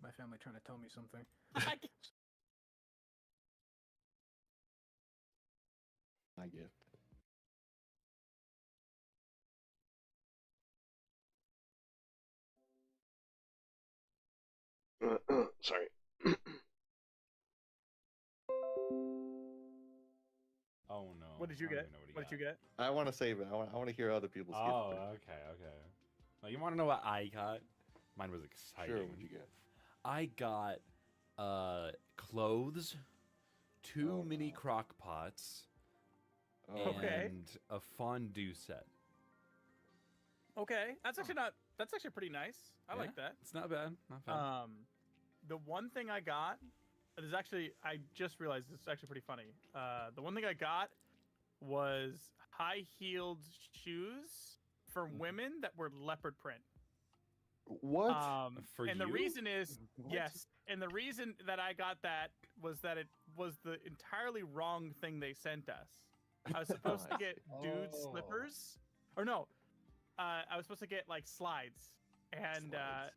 my family trying to tell me something. My gift. Sorry. Oh no. What did you I don't get? even know What he did you get? I want to save it. I want to hear other people's gifts. Oh, okay. Well, you want to know what I got? Mine was exciting. Sure, what'd you get? I got clothes, two mini no. crock pots, Oh, Okay. and a fondue set. Okay, that's actually pretty nice. I like Yeah, that. It's not bad. Not bad. The one thing I got is actually, I just realized this is actually pretty funny. The one thing I got was high-heeled shoes for women that were leopard print. What? For and you? the reason is What? yes, and the reason that I got that was that it was the entirely wrong thing they sent us. I was supposed to get dude Oh. slippers, or no, I was supposed to get like slides, and Slides.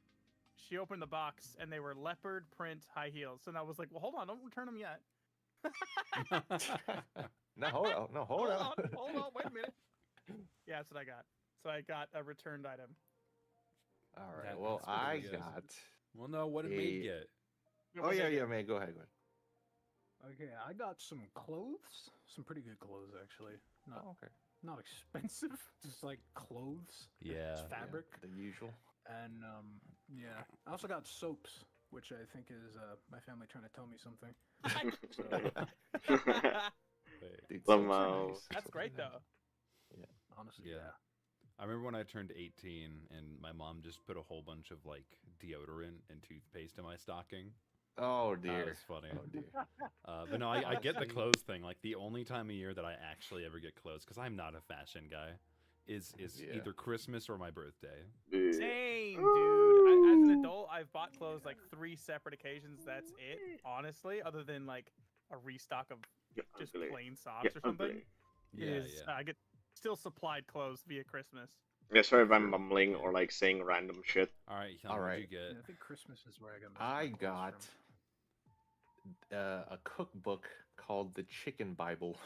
she opened the box and they were leopard print high heels, and I was like, well, hold on, don't return them yet. No, hold on. No, hold on. hold on, wait a minute. Yeah, that's what I got. So I got a returned item. All right. That- Well, that's what I it is. got. Well, no, what did Mayde get? Oh yeah, man. Go ahead. Okay, I got some clothes. Some pretty good clothes, actually. Not Oh, okay. not expensive, just like clothes. Yeah. It's fabric. Yeah, the usual. And yeah, I also got soaps, which I think is my family trying to tell me something. Wait. Dude, Some, soaps are nice. That's Soaps great are though. Honestly, Yeah. yeah. I remember when I turned 18 and my mom just put a whole bunch of like deodorant and toothpaste in my stocking. nice. Oh That dear. was funny. Oh dear. But no, I get the Honestly. clothes thing. Like the only time of year that I actually ever get clothes, because I'm not a fashion guy, is Yeah. either Christmas or my birthday. Same, dude. As an adult, I've bought clothes like 3 separate occasions. That's it, honestly. Other than like a restock of just plain socks or something. Yeah, I get still supplied clothes via Christmas. Yeah, sorry if I'm mumbling or like saying random shit. All right, Hyun, All what'd right. you get? Yeah, I think Christmas is where I got. most of I my clothes got from. a cookbook called the Chicken Bible.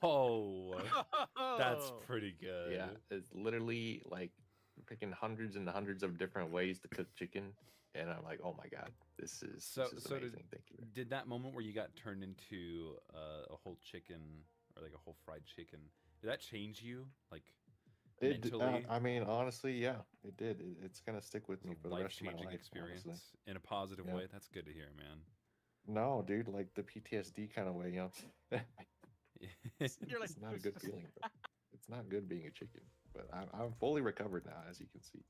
Oh, that's Oh. pretty good. Yeah, it's literally like picking hundreds and hundreds of different ways to cook chicken, and I'm like, oh my god, this is So amazing. did, Thank you. did that moment where you got turned into a whole chicken or like a whole fried chicken, did that change you? Like mentally? I mean, honestly, yeah, it did. It's gonna stick with It's me a for the rest of my life-changing life. experience Honestly. in a positive Yeah. way. That's good to hear, man. No, dude, like the PTSD kind of way, you know. You're like, It's not a good feeling. Bro. It's not good being a chicken, but I'm fully recovered now, as you can see.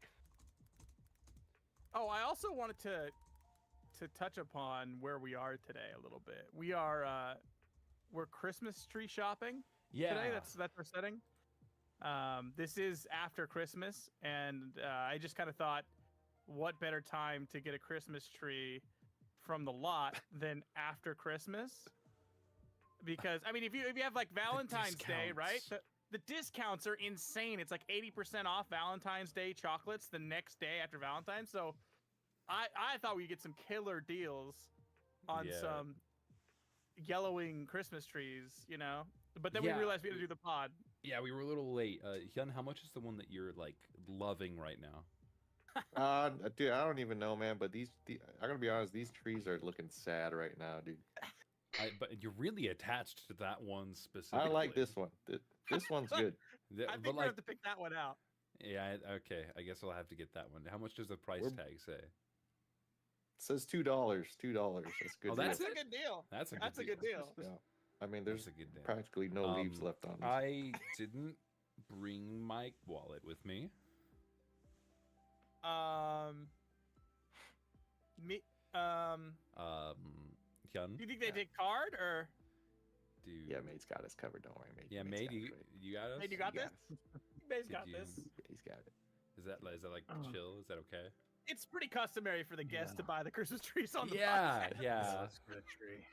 oh, I also wanted to touch upon where we are today a little bit. We're Christmas tree shopping Yeah. today. That's our setting. This is after Christmas, and I just kind of thought, what better time to get a Christmas tree from the lot than after Christmas? Because I mean, if you have like Valentine's Day, right? discounts. The discounts are insane. It's like 80% off Valentine's Day chocolates the next day after Valentine's. So I thought we'd get some killer deals on Yeah. some yellowing Christmas trees, you know? But then we Yeah. realized we had to do the pod. Yeah, we were a little late. Hyun, how much is the one that you're like loving right now? Dude, I don't even know, man. But I'm gonna be honest, these trees are looking sad right now, dude. But you're really attached to that one specifically. I like this one. This one's good. The- I but think we like, have to pick that one out. yeah, okay. I guess I'll have to get that one. How much does the price We're- tag say? It says $2. $2. That's good. Oh, deal. that's That's a it? good deal. That's a That's a good deal. Yeah. I mean, there's That's a good deal. practically no leaves left on this. I didn't bring my wallet with me. Me. Hyun, Do you think they Yeah. take card or? do Yeah, May's got us covered. Don't worry, Mate. yeah, Mate's May, got you, it covered. you got us? Hey, you got this? May's Did got you- this. He's got it. Is that like Oh. chill? Is that okay? It's pretty customary for the guests to Yeah. buy the Christmas trees on the Yeah, podcast. yeah. Let's get a tree.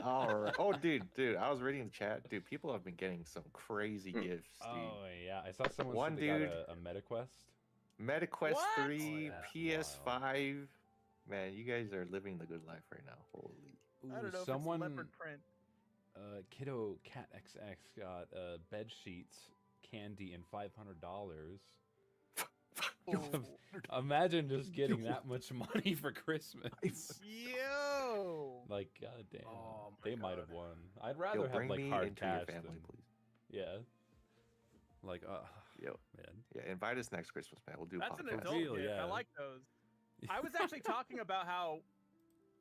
All right. Oh, dude, I was reading the chat. Dude, people have been getting some crazy gifts, dude. Oh yeah, I saw someone One said they got dude- a MetaQuest. MetaQuest What? 3, Oh, that's PS5. Man, you guys are living the good life right now. Holy. I don't know someone, if it's leopard print. Kiddo Cat XX got bed sheets, candy, and $500. Imagine just getting that much money for Christmas. Yo! Like, goddamn, Oh my they might have God. won. I'd rather Yo, have bring like me hard into your cash family, than, please. yeah. Like, Yo, man. yeah, invite us next Christmas, man. We'll do a That's an podcast. adult Real, gift. yeah. I like those. I was actually talking about how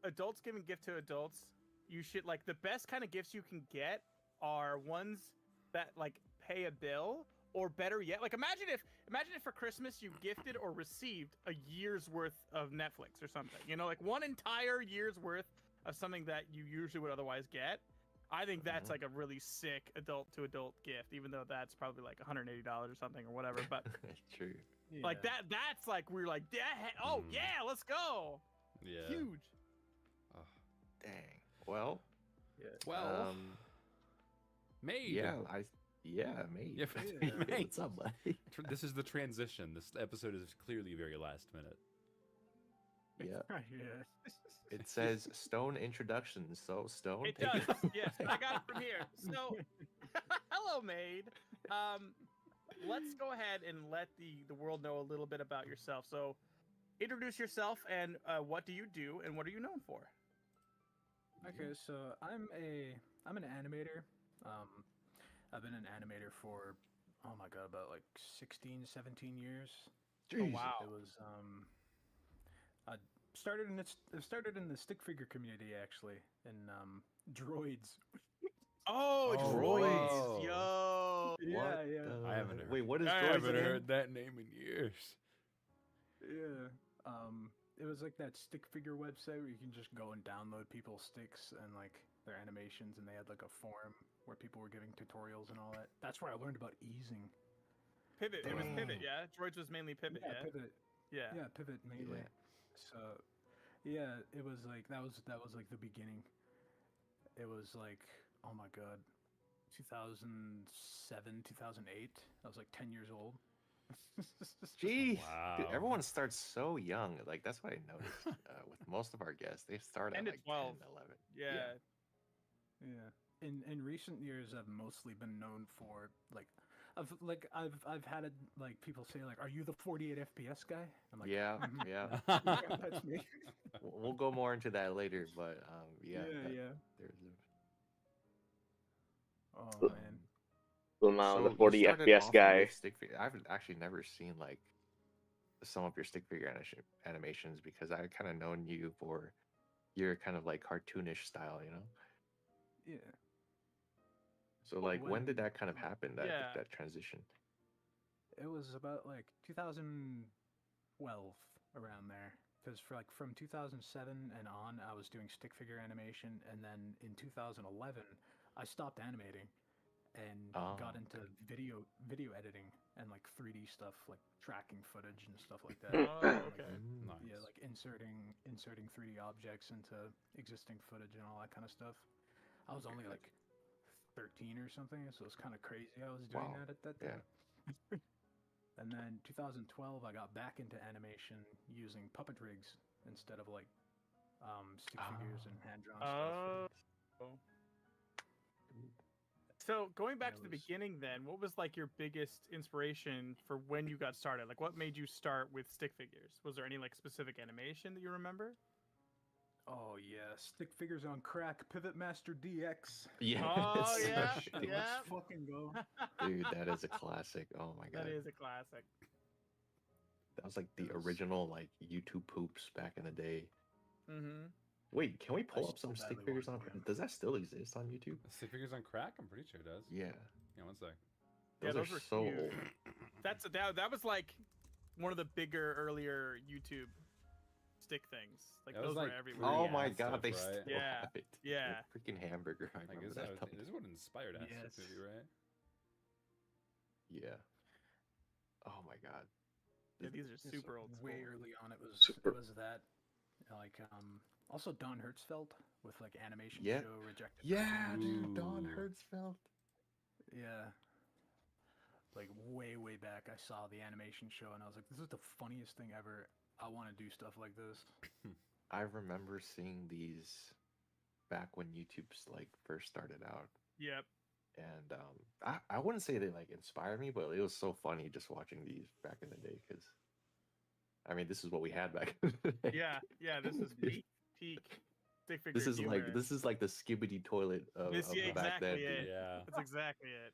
adults giving gift to adults, you should like the best kind of gifts you can get are ones that like pay a bill, or better yet, like imagine if for Christmas you gifted or received a year's worth of Netflix or something. You know, like one entire year's worth of something that you usually would otherwise get. I think that's like a really sick adult to adult gift, even though that's probably like $180 or something or whatever. But True. like Yeah. that's like we're like, oh yeah, let's go. Yeah. Huge. Oh, Dang. Well, well, Mayde. yeah, Mayde. Yeah, Yeah. Mayde. What's up, buddy? This is the transition. This episode is clearly very last minute. Yeah. Yeah. It says Stone introduction. So Stone. It take does. Yes, I got it from here. So, hello, Mayde. Let's go ahead and let the world know a little bit about yourself. So, introduce yourself and what do you do and what are you known for? Okay, so I'm an animator. I've been an animator for oh my god, about like 16, 17 years. Oh, wow. It was I started in the stick figure community actually, in droids. Oh, Oh, droids. whoa. Yo. Yeah, yeah. I haven't heard. Wait, what is I droids haven't again? heard that name in years. Yeah. It was like that stick figure website where you can just go and download people's sticks and like their animations, and they had like a forum where people were giving tutorials and all that. That's where I learned about easing. Pivot. It was Dang. Pivot, yeah? Droids was mainly Pivot, yeah? Pivot. Yeah. Yeah, Pivot mainly. Yeah. So, yeah, it was like that was like the beginning. It was like, oh my god, 2007, 2008. I was like 10 years old. Jeez. Wow. Dude, everyone starts so young. Like that's what I noticed with most of our guests. They start 10 at to like 12. 10, 11. Yeah. Yeah. In recent years, I've mostly been known for I've had it, like people say like, "Are you the 48 FPS guy?" I'm like, Yeah, "Mhm." yeah. Yeah, that's me. We'll go more into that later, but yeah. that- yeah. There's Oh man. So now So the you 40 started FPS off guy. with stick figure. I've actually never seen like some of your stick figure animations because I kind of known you for your kind of like cartoonish style, you know. Yeah. So Well, like, when did that kind of happen? That Yeah. that transition. It was about like 2012 around there, because for like from 2007 and on, I was doing stick figure animation, and then in 2011, I stopped animating and Oh, got into video editing and like 3D stuff, like tracking footage and stuff like that. Oh, Like, okay. Nice. yeah, like inserting 3D objects into existing footage and all that kind of stuff. I was only like 13 or something, so it's kind of crazy I was doing Wow. that at that Yeah. time. And then 2012, I got back into animation using puppet rigs instead of like stick figures and hand-drawn stuff. Oh. So going back Yeah, to the it was- beginning then, what was like your biggest inspiration for when you got started? Like what made you start with stick figures? Was there any like specific animation that you remember? Oh yeah, stick figures on crack, Pivot Master DX. Yeah. Oh, it's- yeah, shit. Let's yeah. fucking go. Dude, that is a classic. Oh my god. That is a classic. That was like the It was- original like YouTube poops back in the day. Mm-hmm. Wait, can we pull up still some stick badly figures on? want them. Does that still exist on YouTube? Stick figures on crack? I'm pretty sure it does. Yeah. Yeah, one sec. Yeah, Those those are were so huge. old. That was like one of the bigger earlier YouTube stick things. Like That was those were like everywhere. Oh Yeah, my and god, stuff, they right? still Yeah, have it. yeah. The freaking hamburger. I Like, remember this, that. this is what inspired us, Yes. movie, right? Yeah. Oh my god. Yeah, these are It's super old school. Way early on, it was that. Like also Don Hertzfeldt with like animation Yeah. show Rejected. Yeah, Pursuit. dude, Don Ooh. Hertzfeldt. Yeah. like way back, I saw the animation show and I was like, this is the funniest thing ever. I want to do stuff like this. I remember seeing these back when YouTube's like first started out, Yep. and I wouldn't say they like inspired me, but it was so funny just watching these back in the day because I mean this is what we had back in the day. Yeah. This is peak stick figure This is humor. like the skibbity toilet of Yeah, back then. exactly dude. it. Yeah. That's exactly it.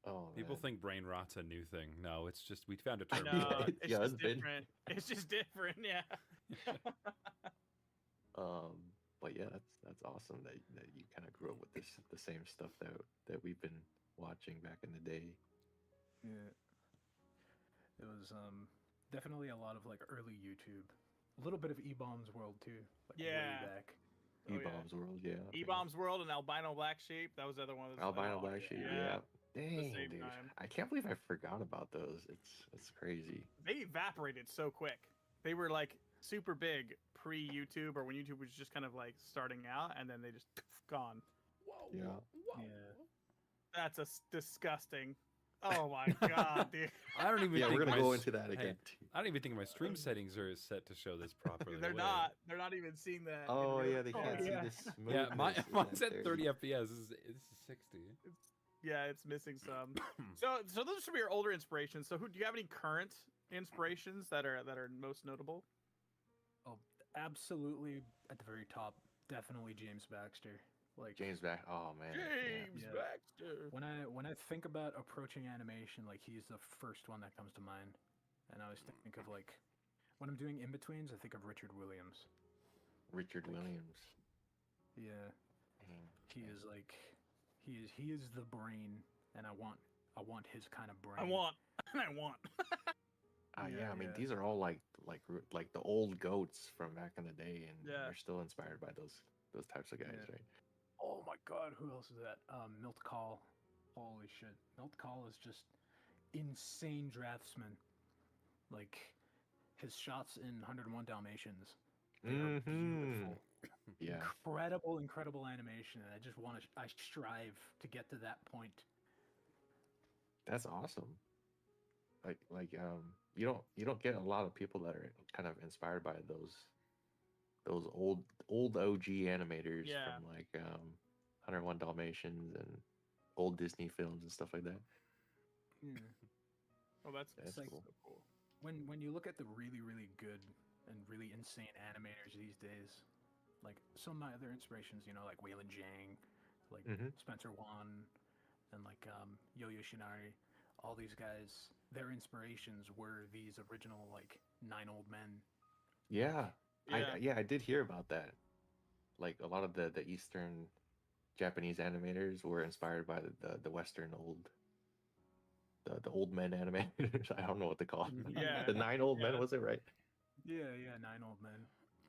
Oh, People man. think brain rot's a new thing. No, it's just we found a term. No, for it. it's Yeah, just it's been- different. It's just different. Yeah. But yeah, that's awesome that you kind of grew up with the same stuff that we've been watching back in the day. Yeah. It was definitely a lot of like early YouTube. A little bit of E-Bombs World too. Like Yeah. way back. Oh, yeah. E-Bombs World, yeah. E-Bombs World and Albino Black Sheep. That was the other one. That's Albino like, Black Sheep, yeah. yeah. Dang, same dude. time. I can't believe I forgot about those. It's crazy. They evaporated so quick. They were like super big pre-YouTube or when YouTube was just kind of like starting out, and then they just gone. Whoa. Yeah. Whoa. Yeah. That's disgusting. Oh my god, dude. I don't even. Yeah, think we're gonna my go s- into that hey, again. Too. I don't even think my stream settings are set to show this properly. They're Wait. not. They're not even seeing that. in Oh real- yeah, they can't yeah. see this. Yeah, smoothness in mine's that at 30 FPS. This is 60. Yeah, it's missing some. So those should be your older inspirations. So do you have any current inspirations that are most notable? Oh, absolutely at the very top. Definitely James Baxter. Like James back. Oh man. James Yeah. Baxter. when I think about approaching animation, like he's the first one that comes to mind. And I always think of like when I'm doing in-betweens, I think of Richard Williams. Richard Williams. Yeah. Dang. He is like he is the brain and I want his kind of brain. I want. I want. Yeah, I mean yeah. these are all like the old goats from back in the day, and Yeah. we're still inspired by those types of guys, Yeah. right? Oh my god, who else is that? Milt Kahl. Holy shit. Milt Kahl is just insane draftsman. Like his shots in 101 Dalmatians. They are beautiful. Yeah, Incredible animation. And I strive to get to that point. that's awesome. Like you don't get a lot of people that are kind of inspired by those old OG animators Yeah. from like 101 Dalmatians and old Disney films and stuff like that. Yeah. Oh, that's That's like cool. so cool. When you look at the really good and really insane animators these days, like some of my other inspirations, like Waylon Jang, like Mhm. Spencer Wan, and like Yo-Yo Shinari, all these guys, their inspirations were these original like 9 old men. Yeah, Yeah. I did hear about that. Like a lot of the Eastern Japanese animators were inspired by the Western the old men animators. I don't know what to call them. Yeah. The 9 old men, Yeah. was it right? Yeah, 9 old men.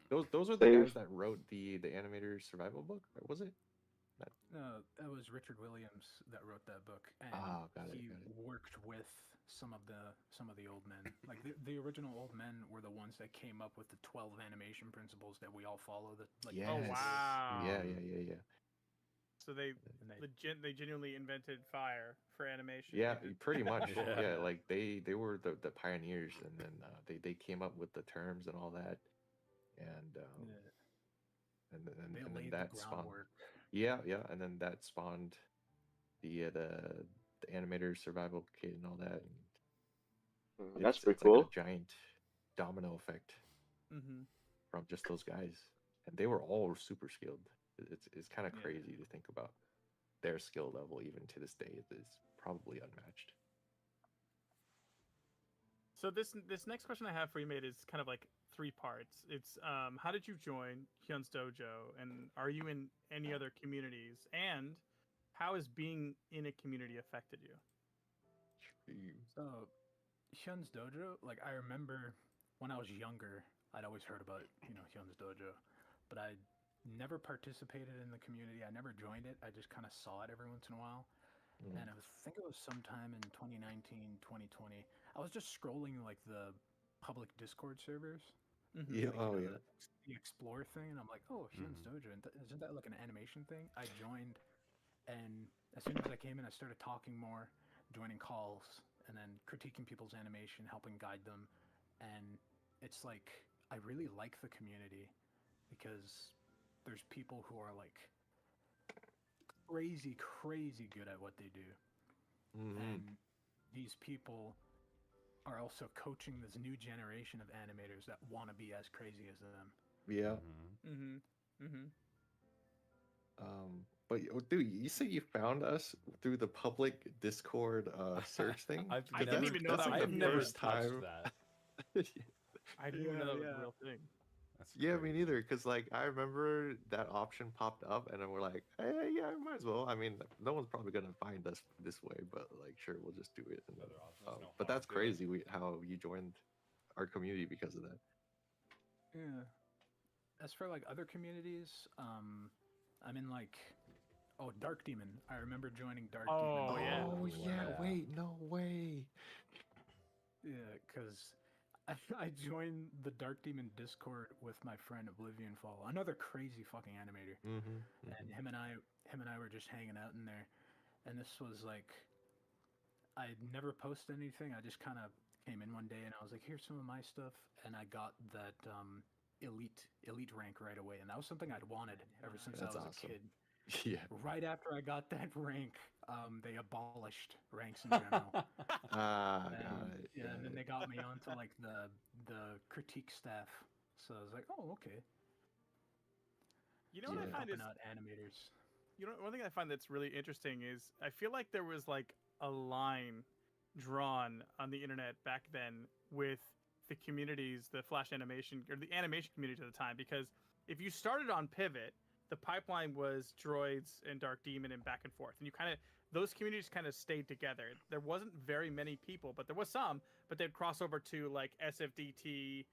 Those were the They've- guys that wrote the animator survival book, or was it? No, that was Richard Williams that wrote that book, and Ah, got it, he got it. worked with some of the old men. Like the original old men were the ones that came up with the 12 animation principles that we all follow. That like Yes. Oh wow. Yeah. So they and they, they genuinely invented fire for animation. Yeah, pretty much. Yeah. Yeah, like they were the pioneers, and then they came up with the terms and all that, and yeah, and they then laid that the spawned. groundwork. Yeah, and then that spawned the animator survival kit and all that. And That's pretty it's like cool. a giant domino effect Mm-hmm. from just those guys, and they were all super skilled. It's kind of Yeah. crazy to think about their skill level even to this day. It's probably unmatched. So this next question I have for you, mate, is kind of like 3 parts. It's how did you join Hyun's Dojo, and are you in any other communities? And how has being in a community affected you? So, Hyun's Dojo, like I remember when I was younger, I'd always heard about Hyun's Dojo, but I never participated in the community. I never joined it. I just kind of saw it every once in a while. Mm. And I think it was sometime in 2019, 2020. I was just scrolling like the public Discord servers, Mhm. Yeah. like, Oh yeah. the Explore thing, and I'm like, oh, Hyun's Dojo, and isn't that like an animation thing? I joined, and as soon as I came in, I started talking more, joining calls, and then critiquing people's animation, helping guide them, and it's like I really like the community because there's people who are like crazy good at what they do, and these people are also coaching this new generation of animators that want to be as crazy as them. Yeah. But dude, you say you found us through the public Discord search thing? I didn't even know that was I've a never thing. touched that. I didn't even know that was a real thing. That's Yeah, me crazy. neither. Because like I remember that option popped up, and then we're like, hey, yeah, I might as well. I mean, no one's probably gonna find us this way, but like, sure, we'll just do it. And, Other options, no but harm that's to it. crazy. How you joined our community because of that. Yeah. As for like other communities, I'm in like Dark Demon. I remember joining Dark Demon. Oh, yeah. Oh yeah! Yeah. Wait, no way. Yeah, because I joined the Dark Demon Discord with my friend Oblivion Fall, another crazy fucking animator. And him and I were just hanging out in there, and this was like I'd never posted anything. I just kind of came in one day and I was like, here's some of my stuff, and I got that elite rank right away, and that was something I'd wanted ever since That's I was awesome. a kid. Yeah. Right after I got that rank, they abolished ranks in general. Ah, And, got it. yeah, and then got they it. got me onto like the critique staff. So I was like, oh, okay. You know what I Yeah. find is, Helping out animators. you know, one thing I find that's really interesting is I feel like there was like a line drawn on the internet back then with the communities, the Flash animation or the animation community at the time, because if you started on Pivot, the pipeline was Droids and Dark Demon and back and forth, and you kind of those communities kind of stayed together. There wasn't very many people, but there was some. But they'd cross over to like SFDT,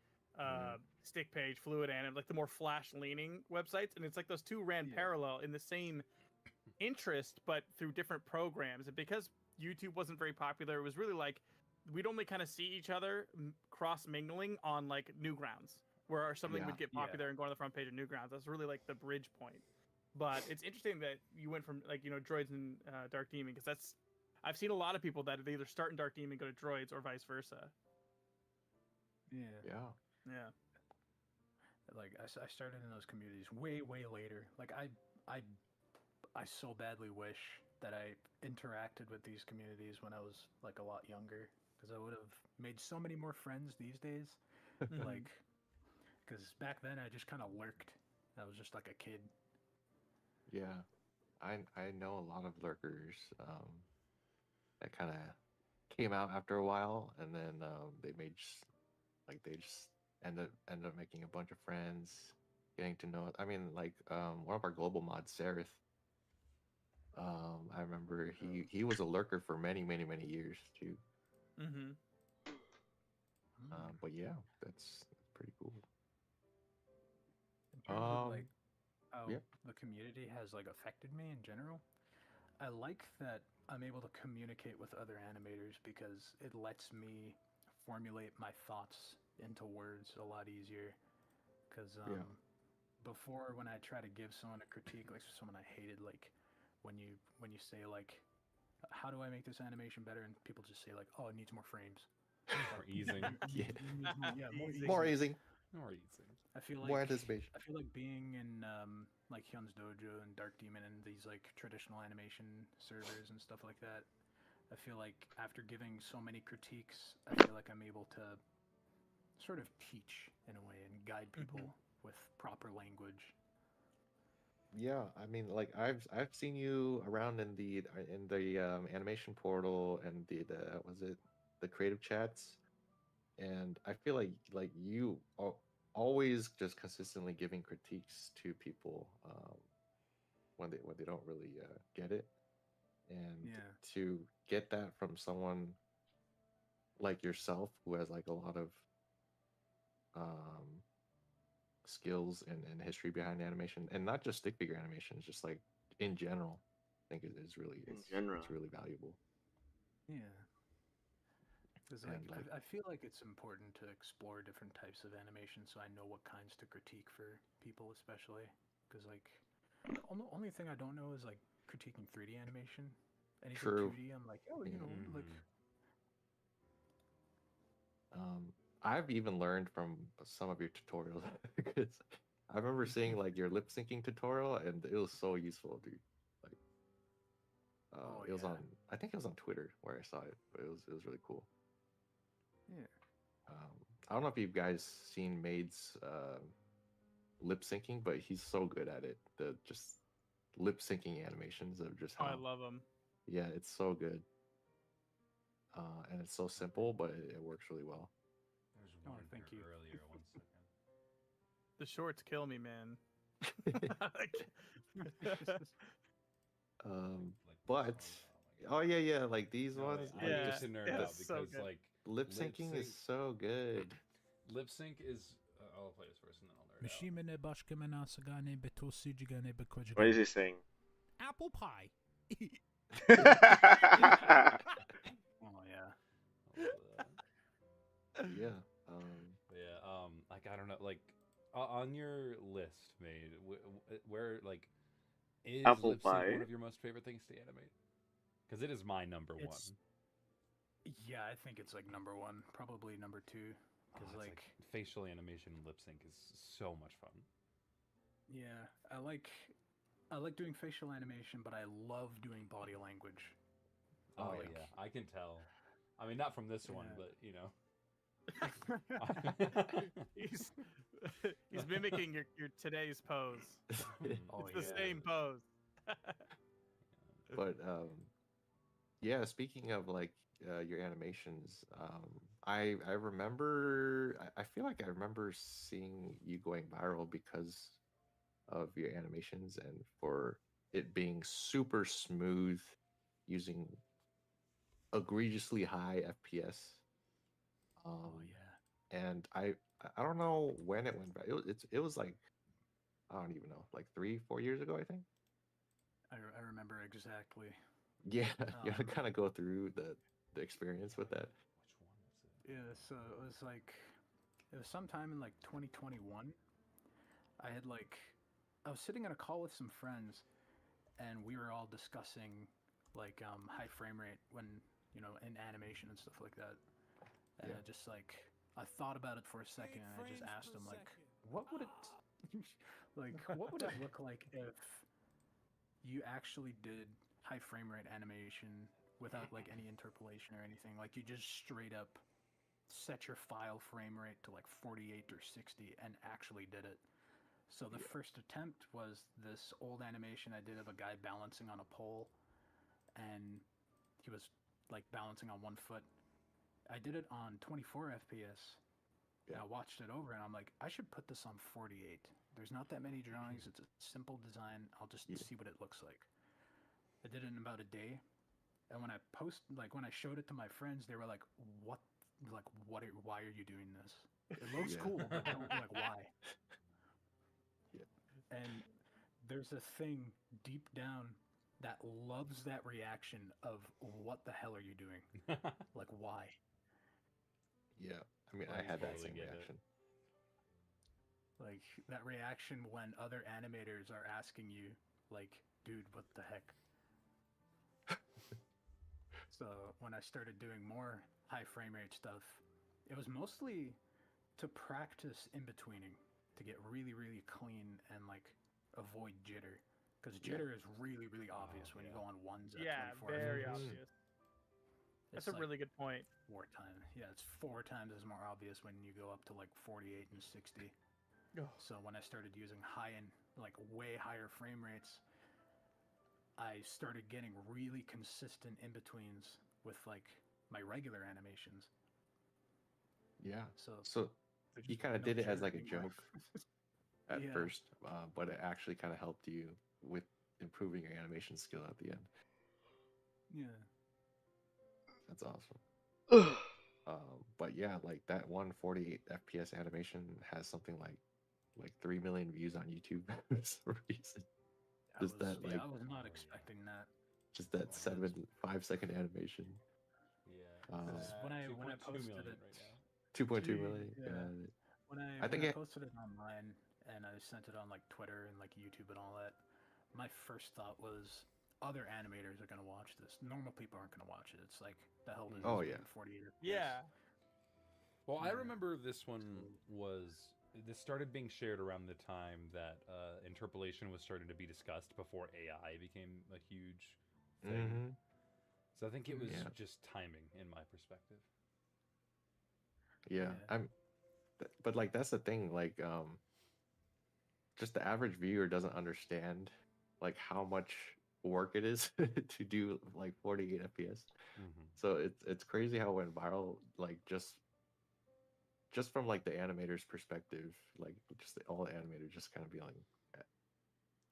Stick Page, Fluid Anim, like the more Flash leaning websites, and it's like those two ran Yeah. parallel in the same interest, but through different programs. And because YouTube wasn't very popular, it was really like we'd only kind of see each other cross mingling on like Newgrounds, where something Yeah. would get popular and go on the front page of Newgrounds. That's really like the bridge point. But it's interesting that you went from like, you know, Droids and Dark Demon, because that's I've seen a lot of people that they either start in Dark Demon and go to Droids or vice versa. Yeah. Yeah. Yeah. Like I started in those communities way later. Like I so badly wish that I interacted with these communities when I was like a lot younger, because I would have made so many more friends these days. Like, because back then I just kind of lurked. I was just like a kid. Yeah. I know a lot of lurkers that kind of came out after a while, and then they just end up making a bunch of friends, getting to know. I mean, like one of our global mods, Sereth. I remember he was a lurker for many years too. Mm-hmm. But yeah, that's pretty cool. In terms of like how yeah. the community has like affected me in general, I like that I'm able to communicate with other animators because it lets me formulate my thoughts into words a lot easier. Because before, when I try to give someone a critique, like someone I hated, like when you say like, how do I make this animation better, and people just say like, oh, it needs more frames. More easing. Yeah, More easy. More easing. I feel like More anticipation. I feel like being in like Hyun's Dojo and Dark Demon and these like traditional animation servers and stuff like that. I feel like after giving so many critiques, I feel like I'm able to sort of teach in a way and guide people with proper language. Yeah, I mean, like I've seen you around in the animation portal and the was it the creative chats, and I feel like you are always just consistently giving critiques to people when they don't really get it, and to get that from someone like yourself who has like a lot of skills and history behind animation, and not just stick figure animation, it's just like in general, I think it is really it's really valuable. Yeah. Because like, I feel like it's important to explore different types of animation so I know what kinds to critique for people, especially because like only thing I don't know is like critiquing 3D animation. Anything True. 2D, I'm like, oh, you know, like I've even learned from some of your tutorials because I remember seeing like your lip syncing tutorial, and it was so useful, dude. Like, Oh, it was yeah. on, I think it was on Twitter where I saw it, but it was really cool. Yeah. I don't know if you guys seen Mayde's lip syncing, but he's so good at it. The just lip syncing animations of just Oh, how, I love them. yeah, it's so good. And it's so simple, but it works really well. There's Oh, one thank here you. earlier. 1 second. The shorts kill me, man. Like But this one. Oh oh yeah, yeah, like these my god. ones, No, I like Yeah, just need to nerd yeah, out it's so because good. like lip lip syncing is sync- so good. lip sync is. I'll play this first and then I'll nerd out. Mishimene bashkemena sagane betosijigane What bekwajigane. is he saying? Apple pie. Oh, yeah. I love that. Yeah. But yeah, like I don't know, like on your list, Made, where like is Apple lip sync pie. one of your most favorite things to animate? Because it is my number It's- one. Yeah, I think it's like number one, probably number two. Oh, Because it's like, facial animation and lip sync is so much fun. yeah, I like doing facial animation, but I love doing body language. Oh Like- yeah, I can tell. I mean, not from this one, Yeah. but you know. he's he's mimicking your today's pose. Oh, It's the yeah. same pose. But yeah, speaking of like your animations, I remember I feel like I remember seeing you going viral because of your animations and for it being super smooth using egregiously high FPS. Oh yeah. And I don't know when it went back. It was like I don't even know, like 3-4 years ago, I think. I remember exactly. Yeah, you gotta Um, kind of go through the experience with that. Which one is it? Yeah, so it was sometime in like 2021. I was sitting in a call with some friends, and we were all discussing like high frame rate when in animation and stuff like that. And Yeah. I thought about it for a second, and I just asked them like, what would it what would it look like if you actually did high frame rate animation without like any interpolation or anything? Like you just straight up set your file frame rate to like 48 or 60 and actually did it. So the first attempt was this old animation I did of a guy balancing on a pole, and he was like balancing on one foot. I did it on 24 FPS. And I watched it over and I'm like, I should put this on 48. There's not that many drawings. It's a simple design. I'll just see what it looks like. I did it in about a day. And when I showed it to my friends, they were like, why are you doing this? It looks Yeah. cool, but like, why? Yeah. And there's a thing deep down that loves that reaction of what the hell are you doing? Like, why? Yeah, I mean, I I had that totally same get it. reaction. Like that reaction when other animators are asking you, like, dude, what the heck? So when I started doing more high frame rate stuff, it was mostly to practice in betweening, to get really, really clean and like avoid jitter. Because jitter is really, really obvious when you go on ones at Yeah, 24 very FPS. obvious. That's It's a like really good point. wartime. Yeah, it's 4 times as more obvious when you go up to like 48 and 60. Oh. So when I started using like way higher frame rates, I started getting really consistent in betweens with like my regular animations. Yeah. So So there's you just kind of no did it as jitter like a anymore. joke at Yeah. first, but it actually kind of helped you with improving your animation skill at the end. Yeah. That's awesome. But yeah, like that 148 FPS animation has something like 3 million views on YouTube for some reason. Just that, like, I was not expecting that. Just that 5-second animation. Yeah. When I 2.2 posted million it, right now. 2.2 million. Yeah. Got it. When I think I it- posted it online and I sent it on like Twitter and like YouTube and all that, my first thought was other animators are gonna watch this. Normal people aren't gonna watch it. It's like the hell does Oh, this yeah. mean, 48 FPS? Yeah. Well, I Yeah. remember this one this started being shared around the time that interpolation was starting to be discussed before AI became a huge thing. Mm-hmm. So I think it was Yeah. just timing in my perspective. Yeah. Yeah. But like that's the thing. Like just the average viewer doesn't understand like how much work it is to do like 48 FPS. Mm-hmm. So it's crazy how it went viral. Like just from like the animator's perspective, like just all the animators just kind of being like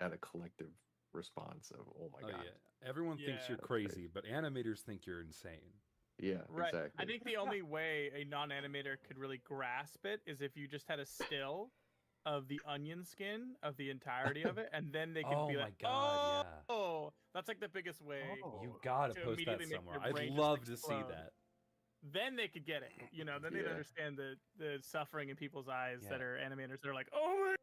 at a collective response of oh my Oh god. yeah, everyone thinks Yeah. you're That's crazy, crazy. but animators think you're insane. Yeah, Right. exactly. I think the only way a non-animator could really grasp it is if you just had a still of the onion skin of the entirety of it, and then they could Oh be my like, god, "Oh, that's like the biggest way." Oh. You gotta To post that immediately make somewhere. their I'd brain just love to see explode. that. Then they could get it. You know, then they'd Yeah. understand the suffering in people's eyes that Yeah. are animators. They're like, "Oh my."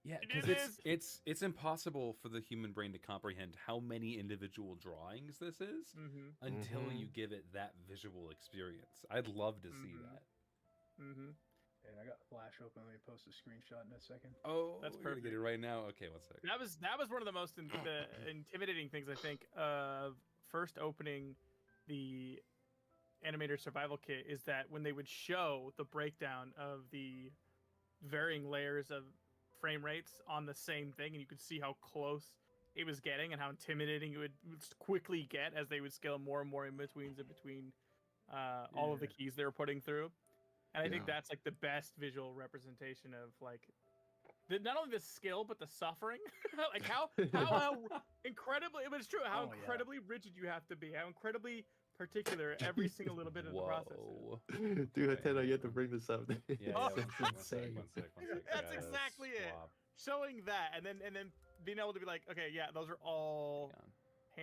Yeah, It because is. it's impossible for the human brain to comprehend how many individual drawings this is Mm-hmm. until Mhm. you give it that visual experience. I'd love to see Mhm. that. Mm-hmm. And I got Flash open. Let me post a screenshot in a second. Oh, That's we're gonna get it right now. Okay, one sec. That was one of the most the intimidating things I think of first opening the animator survival kit is that when they would show the breakdown of the varying layers of frame rates on the same thing, and you could see how close it was getting and how intimidating it would quickly get as they would scale more and more in between all of the Yeah. keys they were putting through. And I think Yeah. that's like the best visual representation of like not only the skill but the suffering. Like how incredibly, but it's true how Oh, yeah. incredibly rigid you have to be, how incredibly particular every single little bit of the process is. Whoa. Dude, Wait, Attendo, you have to hang on. bring this up. Yeah, Oh, yeah. It's One sec. insane. One sec. That's Gotta exactly it. swap. Showing that and then being able to be like, okay, yeah, those are all Hang on.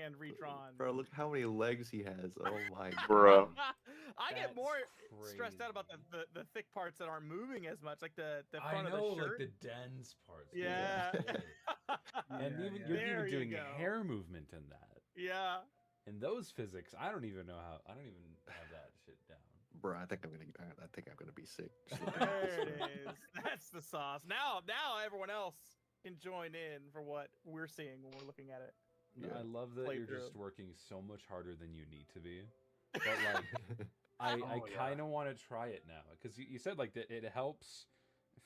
hand redrawn. Bro, look how many legs he has. Oh my Bruh. god. I get That's more stressed out about crazy. the thick parts that aren't moving as much, like the I front of know, the shirt. like the dense parts. Yeah. And Yeah, even yeah. you're There even you doing go. hair movement in that. Yeah. And those physics, I don't even have that shit down. Bro, I think I'm gonna be sick. Just looking at this, There it bro. is. That's the sauce. Now everyone else can join in for what we're seeing when we're looking at it. Yeah. I love that you're Playthrough. just working so much harder than you need to be. But like, I Oh, yeah. kind of want to try it now because you said like that it helps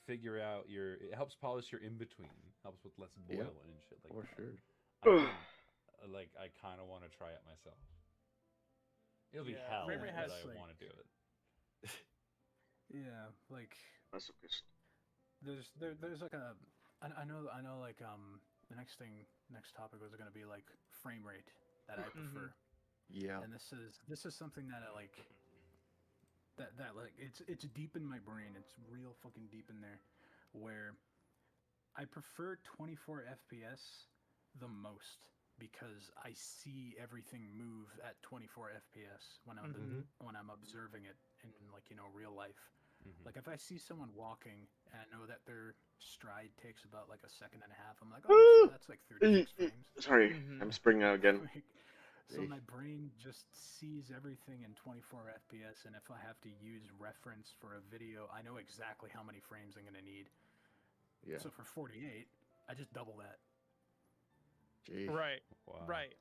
figure out it helps polish your in between, helps with less Yeah, boiling and shit like For that. sure. I kind of want to try it myself. It'll be Yeah, hell, frame rate but has, I like- want to do it. Yeah, like Masochist. there's like a I know like the next topic was gonna be like frame rate that I prefer, Yeah. and this is something that I like that like it's deep in my brain. It's real fucking deep in there, where I prefer 24 FPS the most because I see everything move at 24 FPS when I'm observing it in like real life. Mhm. Like if I see someone walking and I know that their stride takes about like a second and a half, I'm like, oh, so that's like 36 frames. Sorry, Mhm. I'm springing out again. Like, so my brain just sees everything in 24 FPS, and if I have to use reference for a video, I know exactly how many frames I'm gonna need. Yeah. So for 48, I just double that. Jeez. Right. Wow. Right.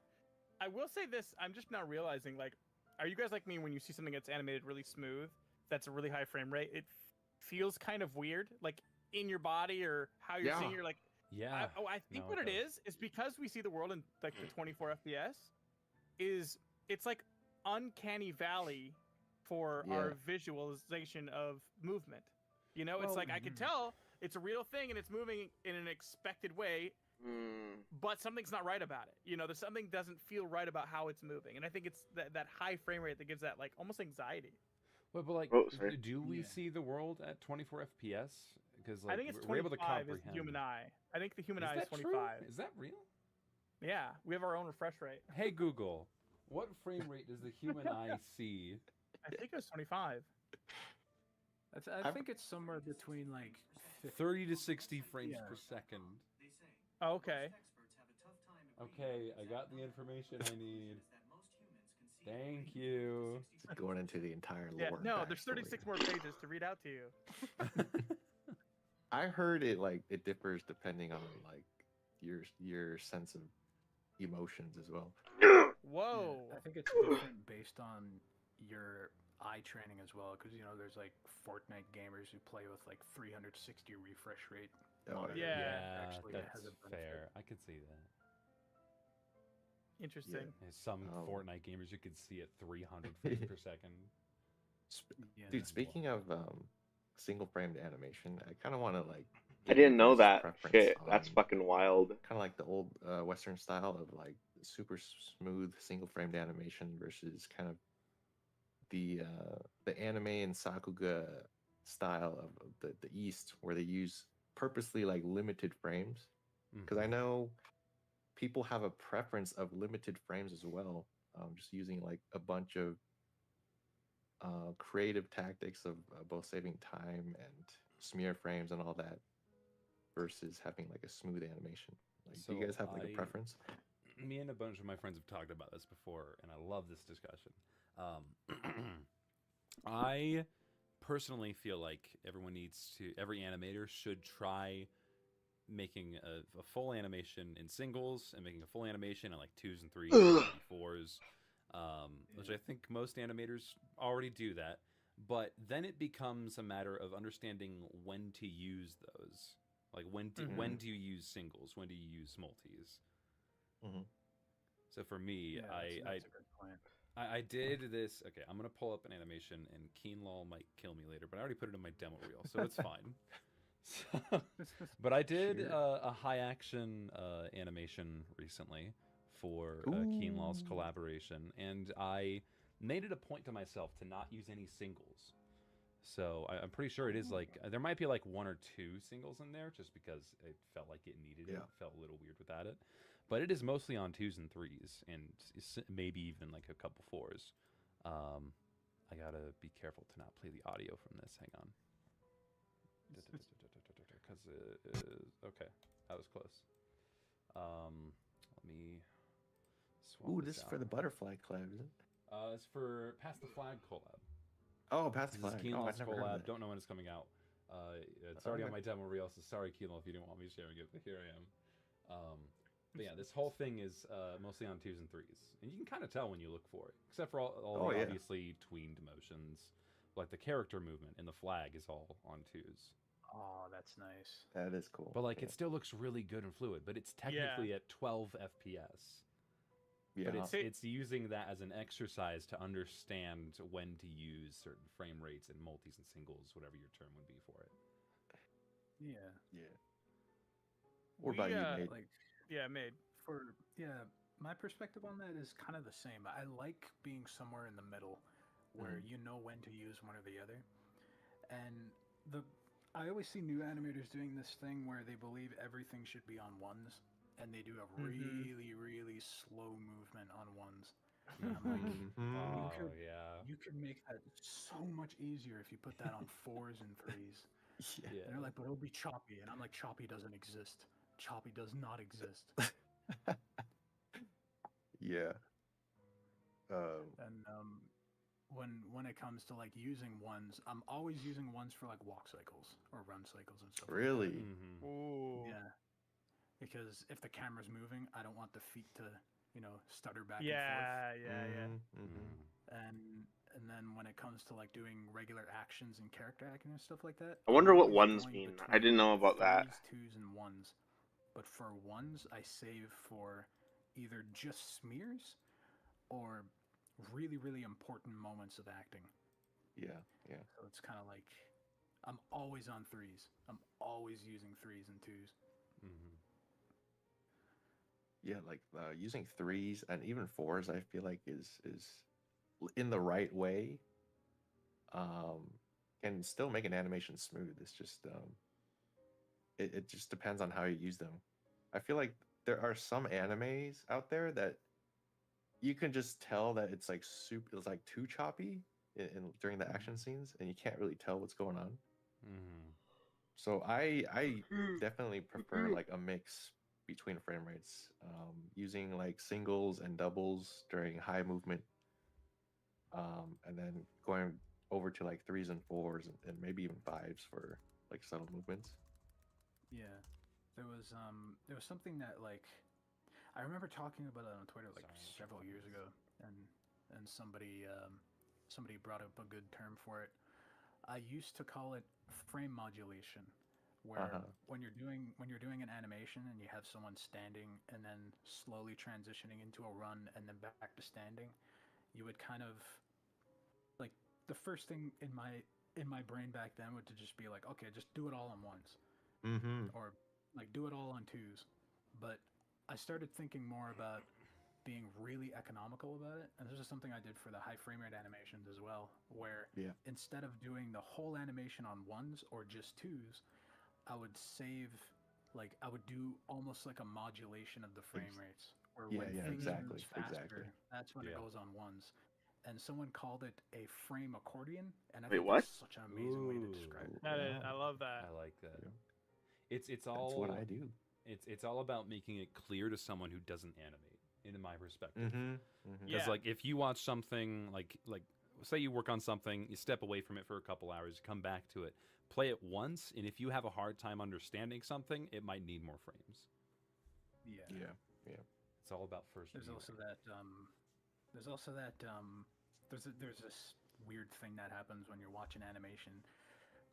I will say this, I'm just now realizing, like, are you guys like me when you see something that's animated really smooth, that's a really high frame rate, it feels kind of weird, like in your body or how you're seeing, Yeah. you're like, Yeah. I think No, what it it does. is because we see the world in like the 24 FPS, it's like uncanny valley for Yeah. our visualization of movement. You know, it's Well, like I can tell it's a real thing and it's moving in an expected way, but something's not right about it. You know, there's something doesn't feel right about how it's moving, and I think it's that high frame rate that gives that like almost anxiety. But like, Oh, sorry. do we Yeah. see the world at 24 FPS? Because like I think it's we're able to 25 comprehend. is the human eye. I think the human Is eye is that 25. true? Is that real? Yeah, we have our own refresh rate. Hey Google, what frame rate does the human eye see? I think it was 25. I think it's somewhere between like 30 to 60 frames Yeah. per second. Oh, okay. Okay, I got the information I need. Thank you. Just going into the entire Yeah, lore. no, and there's backstory. 36 more pages to read out to you. I heard it differs depending on like your sense of emotions as well. Whoa. Yeah, I think it's different based on your eye training as well, because there's like Fortnite gamers who play with like 360 refresh rate. Oh, monitor yeah. that actually that's has a benefit. fair. I could see that. Interesting. There's some Oh. Fortnite gamers you could see at 300 frames per second. Yeah. Dude, speaking of single framed animation, I kind of want to like. I get your didn't know guys' that. preference Shit, that's on fucking wild. kind of like the old Western style of like super smooth single framed animation versus kind of the anime and sakuga style of the East, where they use purposely like limited frames. Because I Mhm. know people have a preference of limited frames as well, just using like a bunch of creative tactics of both saving time and smear frames and all that versus having like a smooth animation. Like, do you guys So have like a preference? Me and a bunch of my friends have talked about this before, and I love this discussion. I personally feel like every animator should try making a full animation in singles and making a full animation in like 2s and 3s and maybe 4s, which I think most animators already do that. But then it becomes a matter of understanding when to use those. Like when do you use singles? When do you use multis? Mhm. So for me, Yeah, that's a good point. I did this. Okay, I'm gonna pull up an animation, and Keenlaw might kill me later, but I already put it in my demo reel, so it's fine. So, but I did Sure. a high action animation recently for Keenlaw's Ooh. collaboration, and I made it a point to myself to not use any singles. So I'm pretty sure it is like there might be like 1 or 2 singles in there, just because it felt like it needed it. Yeah. It felt a little weird without it, but it is mostly on 2s and 3s, and maybe even like a couple 4s. I gotta be careful to not play the audio from this. Hang on. Because okay, that was close. Let me swap Ooh, this this is out. for the butterfly collab, isn't it? It's for Pass the Flag collab. Oh, Pass the This is Flag. Oh, I've Keenlaw's never heard of collab. that. Don't know when it's coming out. It's already on my demo reel, so sorry, Keenlaw, if you didn't want me sharing it, but here I am. But yeah, this whole thing is mostly on 2s and 3s, and you can kind of tell when you look for it, except for all the obviously tweened motions, like the character movement and the flag is all on 2s. Oh, that's nice. That is cool. But like, it still looks really good and fluid, but it's technically at 12 FPS. Yeah. But it's using that as an exercise to understand when to use certain frame rates and multis and singles, whatever your term would be for it. Yeah. Yeah. What about you, Mayde? Made. My perspective on that is kind of the same. I like being somewhere in the middle where you know when to use one or the other. And I always see new animators doing this thing where they believe everything should be on ones, and they do a really, really slow movement on ones. And I'm like, you could make that so much easier if you put that on 4s and 3s. Yeah. And they're like, but it'll be choppy. And I'm like, choppy doesn't exist. Choppy does not exist. Yeah. And when it comes to like using ones, I'm always using ones for like walk cycles or run cycles and stuff. Really? Like that. Mm-hmm. Ooh. Yeah. Because if the camera's moving, I don't want the feet to, stutter back and Yeah. forth. And then when it comes to like doing regular actions and character acting and stuff like that, I wonder I'm what always ones going mean. I between didn't know about that. 3s, 2s, and 1s. But for 1s, I save for either just smears or really, really important moments of acting. Yeah. So it's kind of like I'm always on 3s. I'm always using 3s and 2s. Mm-hmm. Yeah, like using 3s and even 4s, I feel like is in the right way. Can still make an animation smooth. It's just it just depends on how you use them. I feel like there are some animes out there that you can just tell that it's like it's like too choppy during the action scenes, and you can't really tell what's going on. Mm-hmm. So I definitely prefer like a mix between frame rates, using like singles and doubles during high movement and then going over to like threes and fours and maybe even fives for like subtle movements. Yeah, there was something that like I remember talking about it on Twitter like Sorry, I'm several talking years this. ago, and somebody brought up a good term for it. I used to call it frame modulation, where Uh-huh. when you're doing an animation and you have someone standing and then slowly transitioning into a run and then back to standing, you would kind of like the first thing in my brain back then would to just be like, okay, just do it all on ones Mm-hmm. or like do it all on twos. But I started thinking more about being really economical about it, and this is something I did for the high frame rate animations as well, where Yeah. instead of doing the whole animation on ones or just twos, I would save like I would do almost like a modulation of the frame Ex- rates, where yeah, when yeah, things exactly, moves exactly. faster, that's when it Yeah. goes on ones. And someone called it a frame accordion, and I Wait, think what? that's such an amazing way to describe Ooh, it. That is, Wow. I love that. I like that. Yeah. It's That's all what I do. it's all about making it clear to someone who doesn't animate, in my perspective. Mm-hmm. Mm-hmm. Because Yeah. like if you watch something like say you work on something, you step away from it for a couple hours, you come back to it, play it once, and if you have a hard time understanding something, it might need more frames. Yeah. Yeah. Yeah. It's all about first There's viewing. also that. There's also that. There's this weird thing that happens when you're watching animation.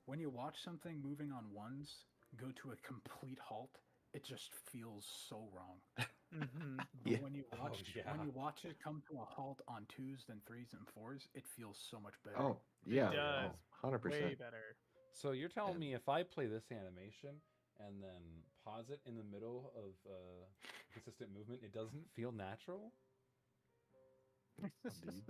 When you watch something moving on ones go to a complete halt, it just feels so wrong. Hmm. But Yeah. when you watch it come to a halt on twos, then threes and fours, it feels so much better. Oh, yeah. It does. Oh, 100%. Way better. So you're telling And me if I play this animation and then pause it in the middle of consistent movement, it doesn't feel natural? indeed.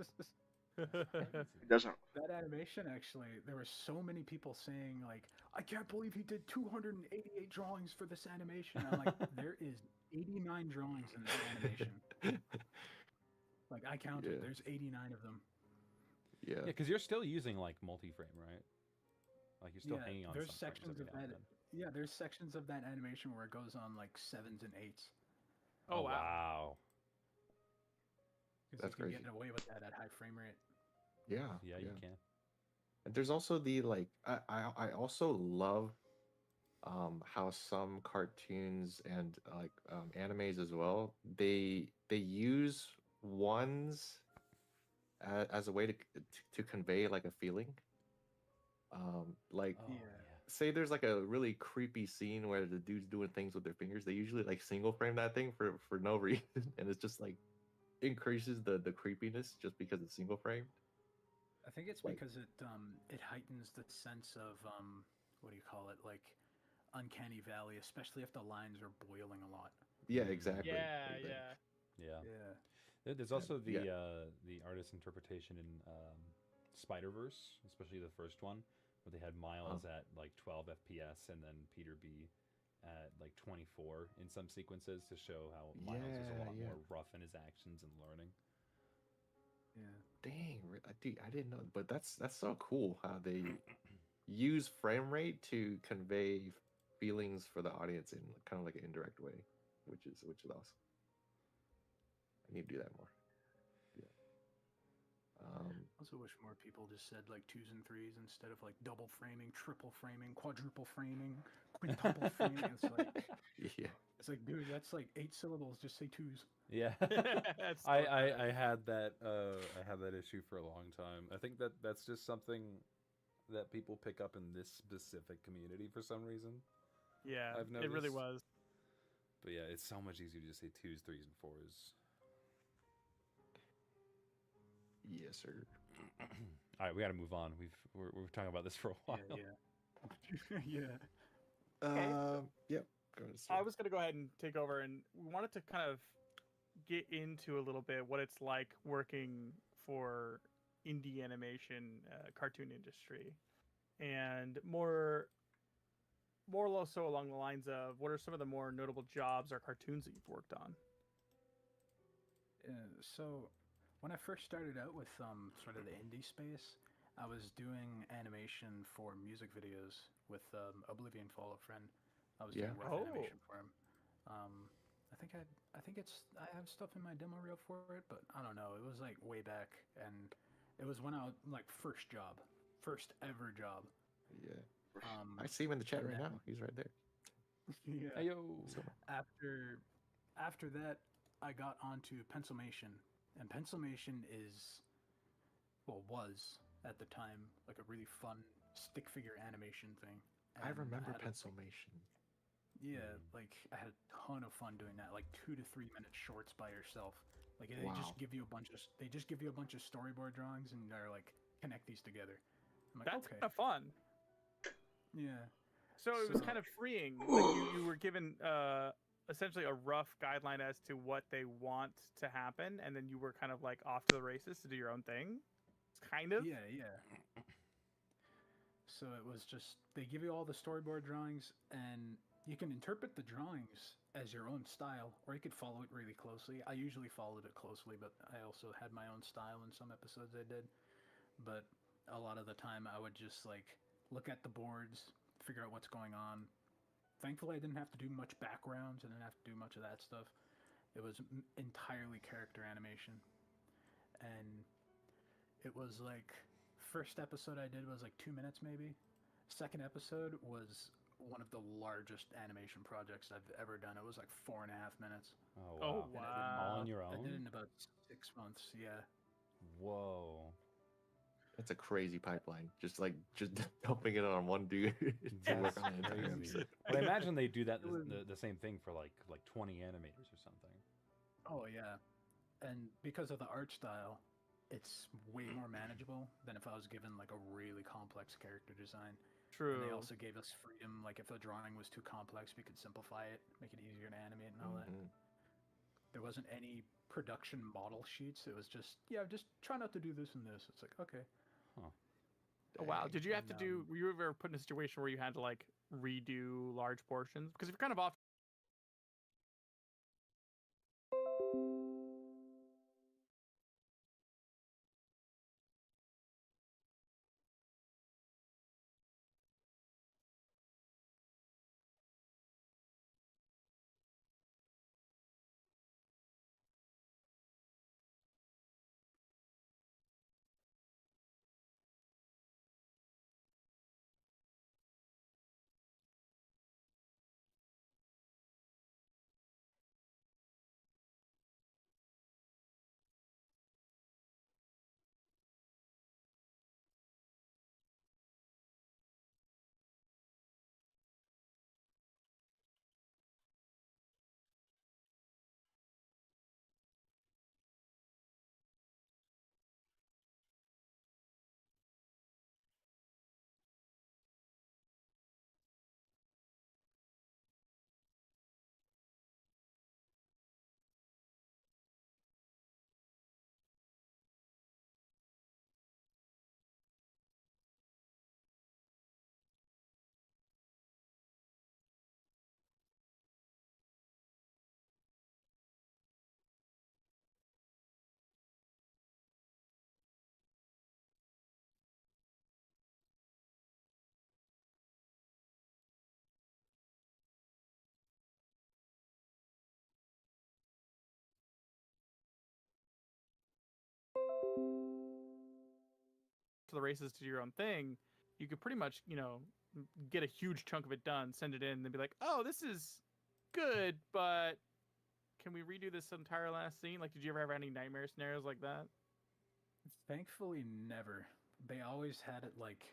It doesn't. That animation actually, there were so many people saying like, "I can't believe he did 288 drawings for this animation." I'm like, there is 89 drawings in this animation. Like I counted, Yeah. there's 89 of them. Yeah. Yeah, because you're still using like multi-frame, right? Like you're still Yeah, hanging on there's some frames sections every of now and that. then. Yeah, there's sections of that animation where it goes on like sevens and eights Oh, wow. Wow. because That's you can crazy. get away with that at high frame rate. Yeah. Yeah, you can. And there's also the like I also love how some cartoons and like animes as well, they use ones as a way to convey like a feeling. Like Oh, Yeah. yeah. say there's like a really creepy scene where the dude's doing things with their fingers, they usually like single frame that thing for no reason, and it's just like increases the creepiness just because it's single frame. I think it's Like because it heightens the sense of what do you call it, like uncanny valley, especially if the lines are boiling a lot. yeah, Mm. exactly. Yeah, Like, yeah. Yeah. Yeah. There's And also yeah, the artist's interpretation in Spider Verse, especially the first one, where they had Miles at like 12 FPS and then Peter B at like 24 in some sequences to show how Miles is a yeah, lot yeah. more rough in his actions and learning. Yeah. Dang, dude, I didn't know, but that's so cool how they use frame rate to convey feelings for the audience in kind of like an indirect way, which is awesome. I need to do that more. Yeah. Also wish more people just said like twos and threes instead of like double framing, triple framing, quadruple framing, quintuple framing. Yeah. It's like, dude, that's like 8 syllables. Just say twos. Yeah. That's so good. I had that issue for a long time. I think that's just something that people pick up in this specific community for some reason. Yeah, I've it really noticed. was. But yeah, it's so much easier to just say twos, threes, and fours. Yes, sir. All right, we got to move on. We're talking about this for a while. Yeah, yeah. yeah. Yep. Go ahead, sir. I was going to go ahead and take over, and we wanted to kind of get into a little bit what it's like working for indie animation cartoon industry, and more or less so along the lines of what are some of the more notable jobs or cartoons that you've worked on? So when I first started out with sort of the indie space, I was doing animation for music videos with Oblivion Fallout Friend. I was Yeah. doing rough Oh. animation for him. I think I have stuff in my demo reel for it, but I don't know. It was like way back, and It was when I was like first ever job. Yeah. Um, I see him in the chat and right then- now. He's right there. yeah. Hey, yo. So, After that, I got onto pencilmation, and pencilmation was at the time like a really fun stick figure animation thing. I And remember had pencilmation. Yeah, like I had a ton of fun doing that, like 2 to 3 minute shorts by yourself. Like they Wow. just give you a bunch of storyboard drawings and they're like connect these together. I'm like, That's okay, kind of fun. yeah, So it was So- kind of freeing. Like you were given essentially a rough guideline as to what they want to happen, and then you were kind of like off to the races to do your own thing. It's kind of. yeah. So it was just they give you all the storyboard drawings, and you can interpret the drawings as your own style, or you could follow it really closely. I usually followed it closely, but I also had my own style in some episodes I did. But a lot of the time, I would just like look at the boards, figure out what's going on. Thankfully, I didn't have to do much backgrounds. I didn't have to do much of that stuff. It was entirely character animation, and it was like first episode I did was like 2 minutes maybe. Second episode was one of the largest animation projects I've ever done. It was like 4.5 minutes. Oh, Oh, wow. And I did it All wow. on your I did it own? in about 6 months. Yeah. Whoa. That's a crazy pipeline. Just dumping it on one dude to work That's on the entire crazy. episode. But I imagine they do that It was- the same thing for like 20 animators or something. Oh yeah. And because of the art style, it's way more manageable than if I was given like a really complex character design. True. And they also gave us freedom. Like if a drawing was too complex, we could simplify it, make it easier to animate and all that. Mhm. There wasn't any production model sheets. It was just just try not to do this and this. It's like okay. Oh, wow. Dang. Did you have to And, do? Were you ever put in a situation where you had to like redo large portions? Because if you're kind of off. To the races to do your own thing, you could pretty much, get a huge chunk of it done, send it in, and then be like, oh, this is good, but can we redo this entire last scene? Like, did you ever have any nightmare scenarios like that? Thankfully, never. They always had it like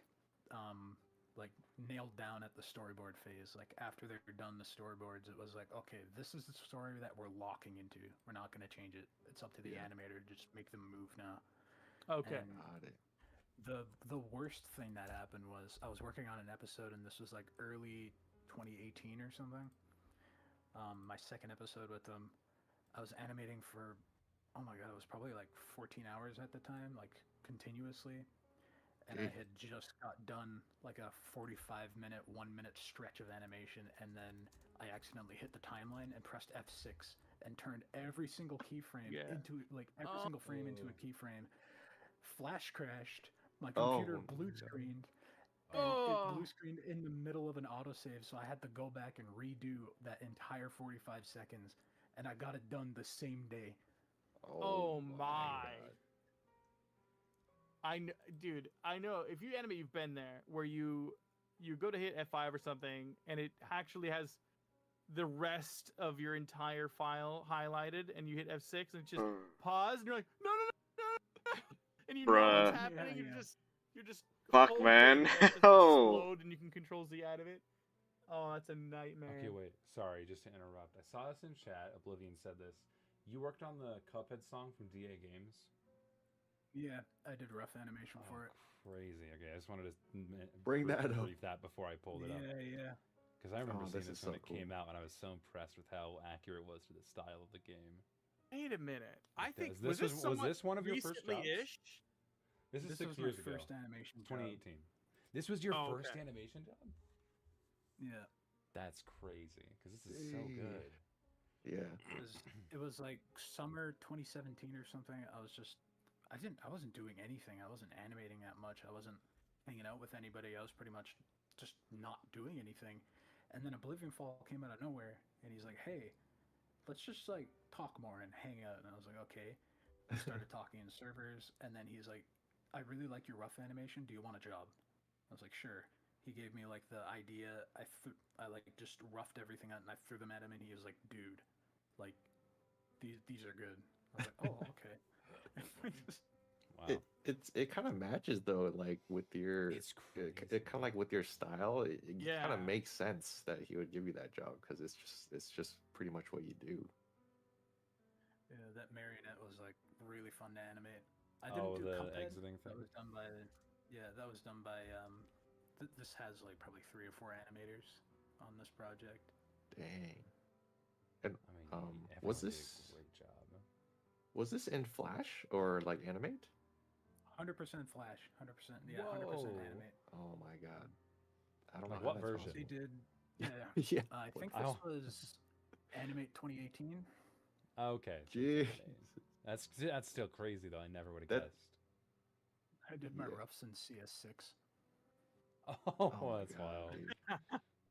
nailed down at the storyboard phase. Like after they're done the storyboards, it was like, okay, this is the story that we're locking into. We're not going to change it. It's up to the Yeah. animator to just make them move now. Okay. And Got it. the worst thing that happened was I was working on an episode, and this was like early 2018 or something. My second episode with them, I was animating for, oh my god, it was probably like 14 hours at the time, like continuously. And I Gee. had just got done like a 45-minute, 1-minute stretch of animation, and then I accidentally hit the timeline and pressed F6 and turned every single keyframe Yeah. into like every single frame into a keyframe. Flash crashed. My Oh, computer blue no. screened. And it blue screened in the middle of an autosave, so I had to go back and redo that entire 45 seconds, and I got it done the same day. Oh my. God. dude, I know if you animate, you've been there where you go to hit F5 or something, and it actually has the rest of your entire file highlighted, and you hit F6 and it just pause, and you're like, no, no, no, no, no. And you know Bruh. what's happening. Yeah, You're just Fuck, hoping man. that it's just Oh. slowed and you can control Z out of it. Oh, that's a nightmare. Okay, wait. Sorry, just to interrupt. I saw this in chat. Oblivion said this. You worked on the Cuphead song from DA Games? Yeah, I did rough animation for it. Crazy. Okay, I just wanted to Bring that up. brief that before I pulled it up. Yeah. Because I remember Oh, seeing this this is when so it cool. came out, and I was so impressed with how accurate it was to the style of the game. Wait a minute. I think Was this one of your first jobs? recently-ish? This is This 6 was my years ago. first animation job. 2018. This was your Oh, first okay. animation job? Yeah. That's crazy, because this is so good. Yeah. It was like summer 2017 or something. I wasn't doing anything. I wasn't animating that much. I wasn't hanging out with anybody. I was pretty much just not doing anything. And then Oblivion Fall came out of nowhere, and he's like, "Hey, let's just like talk more and hang out." And I was like, "Okay." We started talking in servers, and then he's like, "I really like your rough animation. Do you want a job?" I was like, "Sure." He gave me like the idea. I like just roughed everything out, and I threw them at him, and he was like, "Dude, like these are good." I was like, "Oh, okay." Wow. It kind of matches though, like with your It's crazy. it kind of like with your style. It kind Yeah. of makes sense that he would give you that job because it's just pretty much what you do. Yeah, that marionette was like really fun to animate. I Oh, didn't do the Cuphead. exiting That thing? was done by this has like probably 3 or 4 animators on this project. Dang. And I mean, was everyone did this a great job. in Flash or like Animate? 100% Flash, 100%. Yeah, 100% Whoa. animate. Oh my god. I don't Like know what how that's version? They possible. did. Yeah, Yeah. I think I this don't- was Animate 2018. Okay. So Jeez. that's still crazy though. I never would have That- guessed. I did my Yeah. roughs in CS6. Oh, my that's God, wild. dude.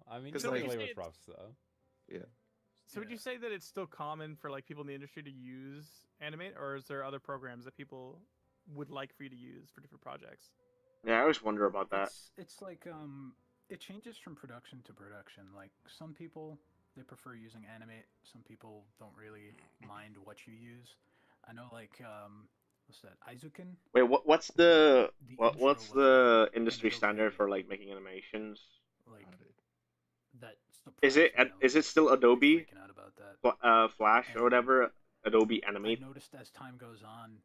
I mean, you 'Cause, can like- play You say with it's- roughs though. So would you say that it's still common for like people in the industry to use Animate, or is there other programs that people would like for you to use for different projects? Yeah, I always wonder about that. It's like it changes from production to production. Like some people they prefer using Animate. Some people don't really mind what you use. I know like what's that? Aizuken? Wait, what's the The what's intro was the an industry Adobe standard for Animate. like making animations? Like Got it. that Is it surprised me. I was is it still really Adobe freaking out about that. Flash or And whatever? Adobe I Animate. noticed as time goes on,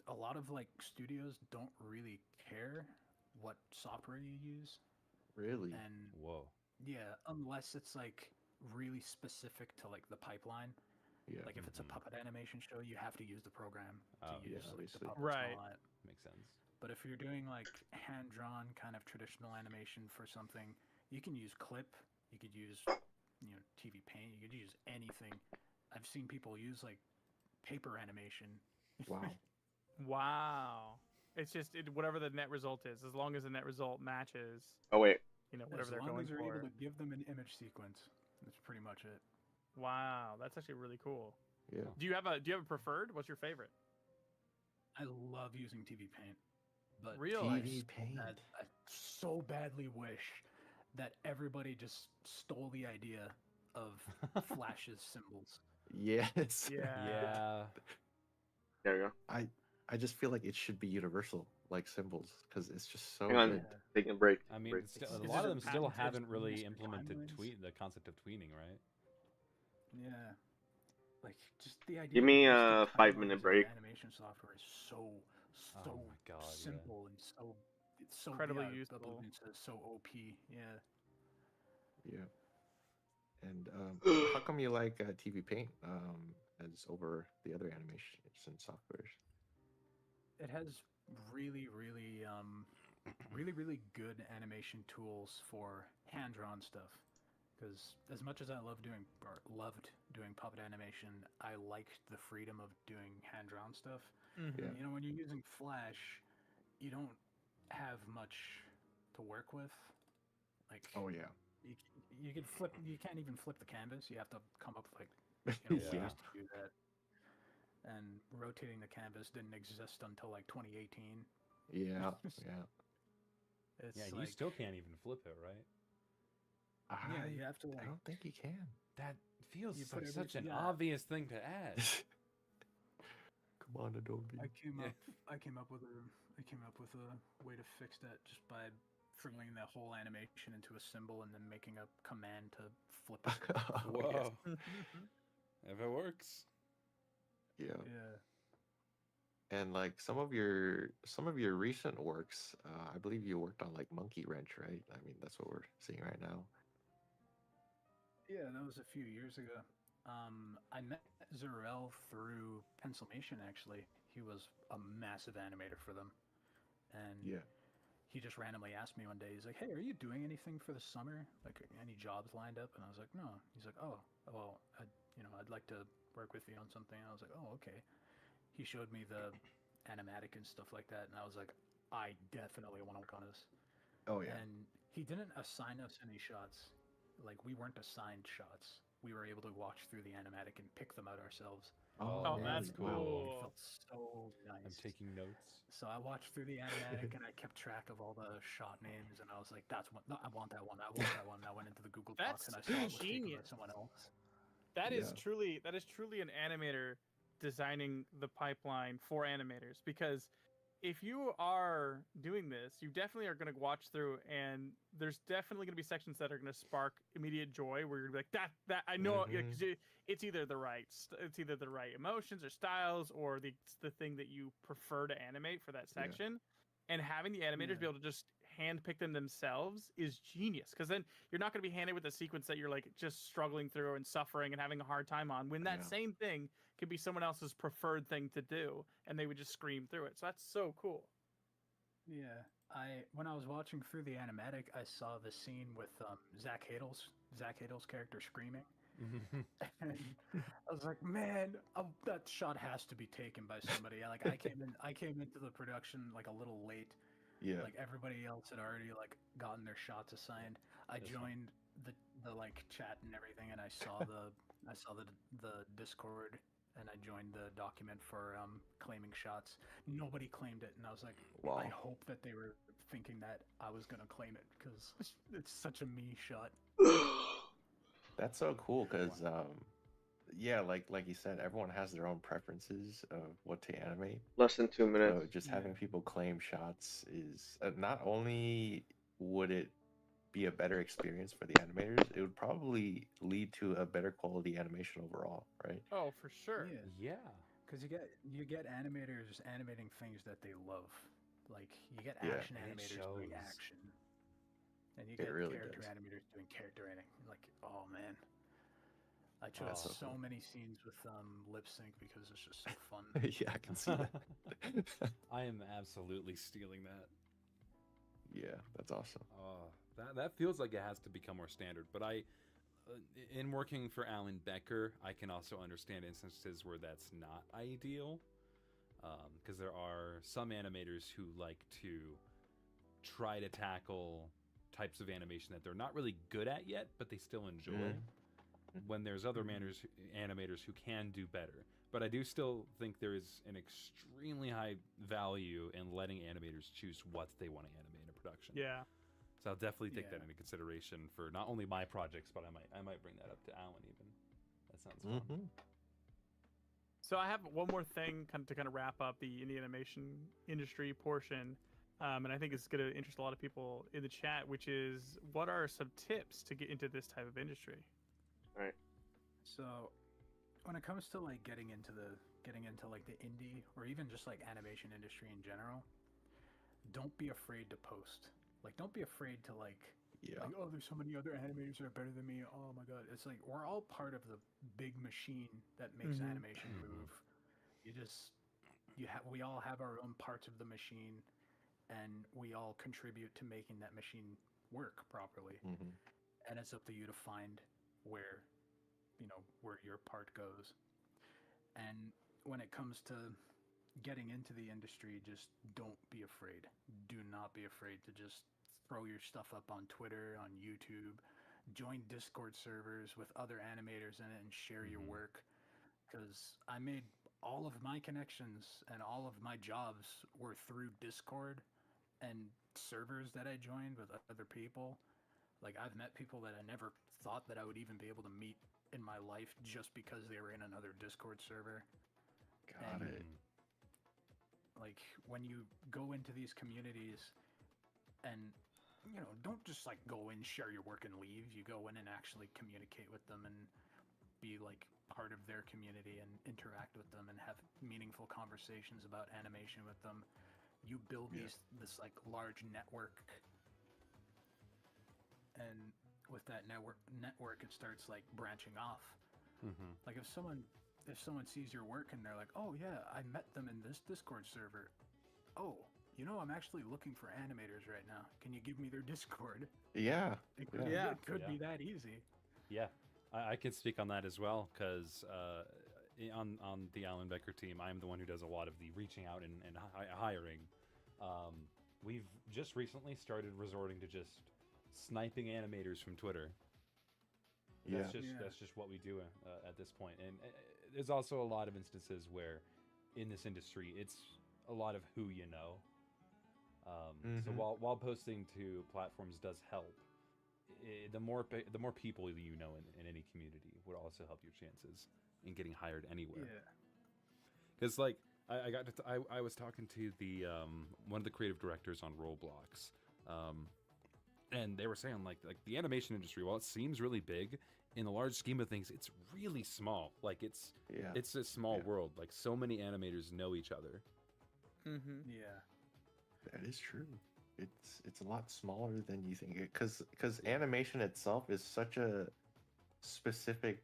a lot of like studios don't really care what software you use, Really? and Whoa. yeah, unless it's like really specific to like the pipeline. Yeah. Like if it's a Mhm. puppet animation show, you have to use the program to Oh, yeah, use like the obviously. puppets Right. and all that. Makes sense. But if you're doing like hand drawn kind of traditional animation for something, you can use Clip. You could use TV Paint. You could use anything. I've seen people use like paper animation. Wow. Wow. It's just whatever the net result is, as long as the net result matches, Oh wait, whatever As they're long going as you're for. able to give them an image sequence, that's pretty much it. Wow, that's actually really cool. Yeah. Do you have a preferred? What's your favorite? I love using TV Paint, but Really? TV Paint. I so badly wish that everybody just stole the idea of Flash's symbols. Yes. Yeah. there you go. I just feel like it should be universal, like symbols, because it's just so Hang on. good. Taking a break. I mean, break. it's still, Is a lot it of them still patented haven't really Mr. implemented Timelines? the concept of tweening, right? Yeah, like just the idea. Give of me Mr. a 5-minute Timelines break. in Animation software is so Oh my God, yeah. simple and so it's so Incredibly yeah, useful. Oblivion says so OP. Yeah. Yeah. And how come you like TV Paint as over the other animations and softwares? It has really, really good animation tools for hand-drawn stuff. Because as much as I loved doing puppet animation, I liked the freedom of doing hand-drawn stuff. Yeah. You know, when you're using Flash, you don't have much to work with. Like, Oh yeah. you can flip. You can't even flip the canvas. You have to come up with like Yeah. ways to do that. And rotating the canvas didn't exist until like 2018. Yeah, yeah. It's Yeah, and you like, still can't even flip it, right? yeah, you have to I like, don't think you can. That feels you put like such an yeah. obvious thing to add. Come on, Adobe. I came Yeah. up, I came up with a way to fix that just by throwing the whole animation into a symbol and then making a command to flip it. Oh, yes. Whoa. If it works. Yeah. Yeah. And like some of your recent works, I believe you worked on like Monkey Wrench, right? I mean, that's what we're seeing right now. Yeah, that was a few years ago. I met Zarel through Pencilmation, actually. He was a massive animator for them. And Yeah. he just randomly asked me one day, he's like, hey, are you doing anything for the summer? Like, any jobs lined up? And I was like, no. He's like, oh, well, I'd like to work with you on something. And I was like, oh, okay. He showed me the animatic and stuff like that. And I was like, I definitely want to work on this. Oh yeah. And he didn't assign us any shots. Like, we weren't assigned shots. We were able to watch through the animatic and pick them out ourselves. Oh, man. that's Wow, cool. it felt so nice. I'm taking notes. So I watched through the animatic and I kept track of all the shot names, and I was like, "That's one. No, I want that one. I want that one." And I went into the Google Docs and I That's saw it was taken by genius. someone else. That is Yeah. truly an animator designing the pipeline for animators, because if you are doing this, you definitely are going to watch through, and there's definitely going to be sections that are going to spark immediate joy, where you're gonna be like, that I know, Mhm. it's either the right emotions or styles, or the thing that you prefer to animate for that Yeah. section. And having the animators be Yeah. able to just hand pick them themselves is genius, because then you're not going to be handed with a sequence that you're like just struggling through and suffering and having a hard time on, when that Yeah. same thing could be someone else's preferred thing to do, and they would just scream through it. So that's so cool. Yeah. When I was watching through the animatic, I saw the scene with Zach Hadel's character screaming, and I was like, man, that shot has to be taken by somebody. Like, I came into the production like a little late. Yeah. Like, everybody else had already like gotten their shots assigned. I That's fine. joined the like chat and everything, and I saw the Discord, and I joined the document for claiming shots. Nobody claimed it, and I was like, Wow. I hope that they were thinking that I was gonna claim it, because it's such a me shot. That's so cool because yeah, like you said, everyone has their own preferences of what to animate. Less than 2 minutes. So just Yeah. having people claim shots is not only would it be a better experience for the animators, it would probably lead to a better quality animation overall, right? Oh, for sure. Yeah, Yeah. because you get animators animating things that they love. Like, you get Yeah. action And it animators doing shows. action, and you It get really character does. animators doing character animating. Like, oh man, I chose That's so so fun. many scenes with lip sync because it's just so fun. Yeah, I can see that. I am absolutely stealing that. Yeah, that's awesome. That feels like it has to become more standard. But in working for Alan Becker, I can also understand instances where that's not ideal, because there are some animators who like to try to tackle types of animation that they're not really good at yet, but they still enjoy. When there's other animators who can do better. But I do still think there is an extremely high value in letting animators choose what they want to animate in a production. Yeah. So I'll definitely take that Yeah. into consideration for not only my projects, but I might bring that up to Alan even. That sounds fun. So I have one more thing to kind of wrap up the indie animation industry portion, and I think it's going to interest a lot of people in the chat, which is, what are some tips to get into this type of industry? Right. So, when it comes to like getting into like the indie or even just like animation industry in general, don't be afraid to post. Like, don't be afraid to like, oh, there's so many other animators that are better than me. Oh my god, it's like we're all part of the big machine that makes animation move. We all have our own parts of the machine, and we all contribute to making that machine work properly. And it's up to you to find where your part goes. And when it comes to getting into the industry, just don't be afraid. Do not be afraid to just throw your stuff up on Twitter, on YouTube, join Discord servers with other animators in it and share your work. Because I made all of my connections and all of my jobs were through Discord and servers that I joined with other people. Like, I've met people that I never thought that I would even be able to meet in my life just because they were in another Discord server. Got And, it. like, when you go into these communities and, you know, don't just, like, go in, share your work, and leave. You go in and actually communicate with them and be, like, part of their community and interact with them and have meaningful conversations about animation with them. You build this like large network, and with that network it starts like branching off. Mm-hmm. Like if someone sees your work and they're like, oh yeah, I met them in this Discord server. Oh, you know, I'm actually looking for animators right now. Can you give me their Discord? Yeah. It could, Yeah. it could be Yeah. that easy. Yeah, I can speak on that as well because on the Alan Becker team, I'm the one who does a lot of the reaching out and hiring. We've just recently started resorting to just sniping animators from Twitter. Yeah. That's just what we do at this point. And there's also a lot of instances where in this industry, it's a lot of who you know. So Mhm. while posting to platforms does help, the more people you know in any community would also help your chances in getting hired anywhere. Yeah. Because like I was talking to the one of the creative directors on Roblox, and they were saying like the animation industry, while it seems really big, in the large scheme of things, it's really small. Like it's a small world. Like so many animators know each other. Mm-hmm. Yeah. That is true. It's a lot smaller than you think. Because animation itself is such a specific,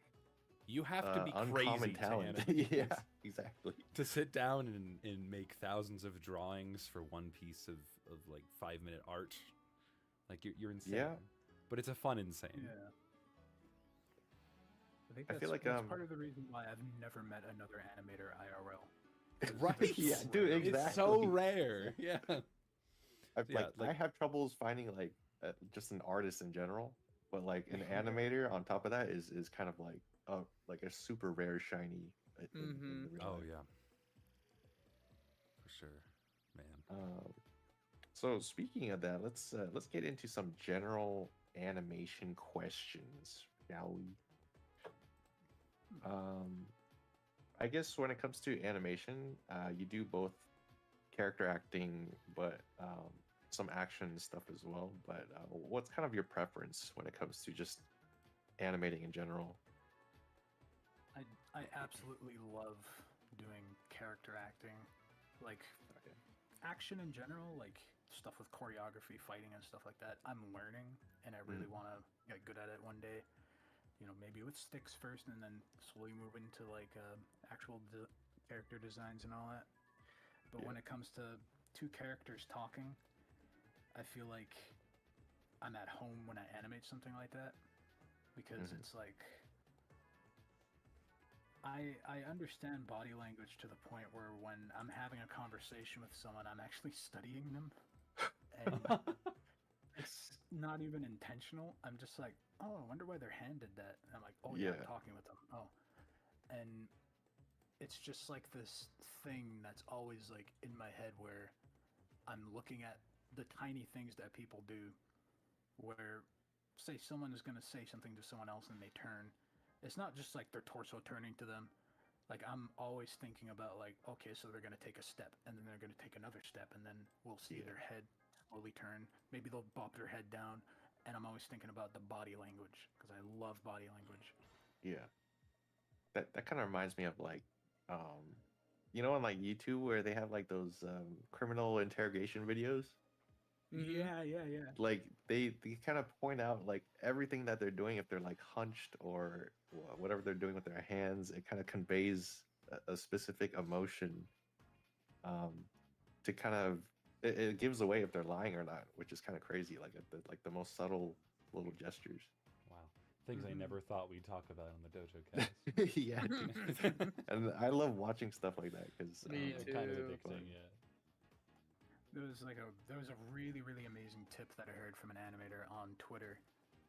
You have to be uncommon crazy talent. to animate Yeah, things. exactly. To sit down and make thousands of drawings for one piece of like 5-minute art, like you're insane. Yeah. But it's a fun insane. Yeah. I think I that's, feel like, that's part of the reason why I've never met another animator IRL. Right? Yeah, dude, exactly. It's so rare. Yeah. I have troubles finding like just an artist in general, but like an Yeah. animator on top of that is kind of like a super rare shiny. In the real Oh life. yeah. For sure, man. So speaking of that, let's get into some general animation questions, shall we? I guess when it comes to animation, you do both character acting, but some action stuff as well. But what's kind of your preference when it comes to just animating in general? I absolutely love doing character acting. Like, action in general, like stuff with choreography, fighting, and stuff like that, I'm learning, and I really want to get good at it one day. You know, maybe with sticks first, and then slowly move into like actual character designs and all that. But when it comes to two characters talking, I feel like I'm at home when I animate something like that, because it's like I understand body language to the point where when I'm having a conversation with someone, I'm actually studying them. And it's not even intentional. I'm just like, oh, I wonder why their hand did that. And I'm like, oh yeah, I'm talking with them. Oh. And it's just like this thing that's always like in my head where I'm looking at the tiny things that people do, where say someone is going to say something to someone else and they turn. It's not just like their torso turning to them. Like I'm always thinking about like, okay, so they're going to take a step and then they're going to take another step and then we'll see their head slowly turn. Maybe they'll bop their head down. And I'm always thinking about the body language because I love body language. Yeah. That kind of reminds me of like, you know, on like YouTube where they have like those criminal interrogation videos. Yeah. Like they kind of point out like everything that they're doing. If they're like hunched or whatever they're doing with their hands, it kind of conveys a specific emotion. To kind of it gives away if they're lying or not, which is kind of crazy. Like the most subtle little gestures. Wow. Things I never thought we'd talk about on the Dojocast. Yeah, dude. And I love watching stuff like that because Me It's too. kind of addicting, yeah. There was a really, really amazing tip that I heard from an animator on Twitter.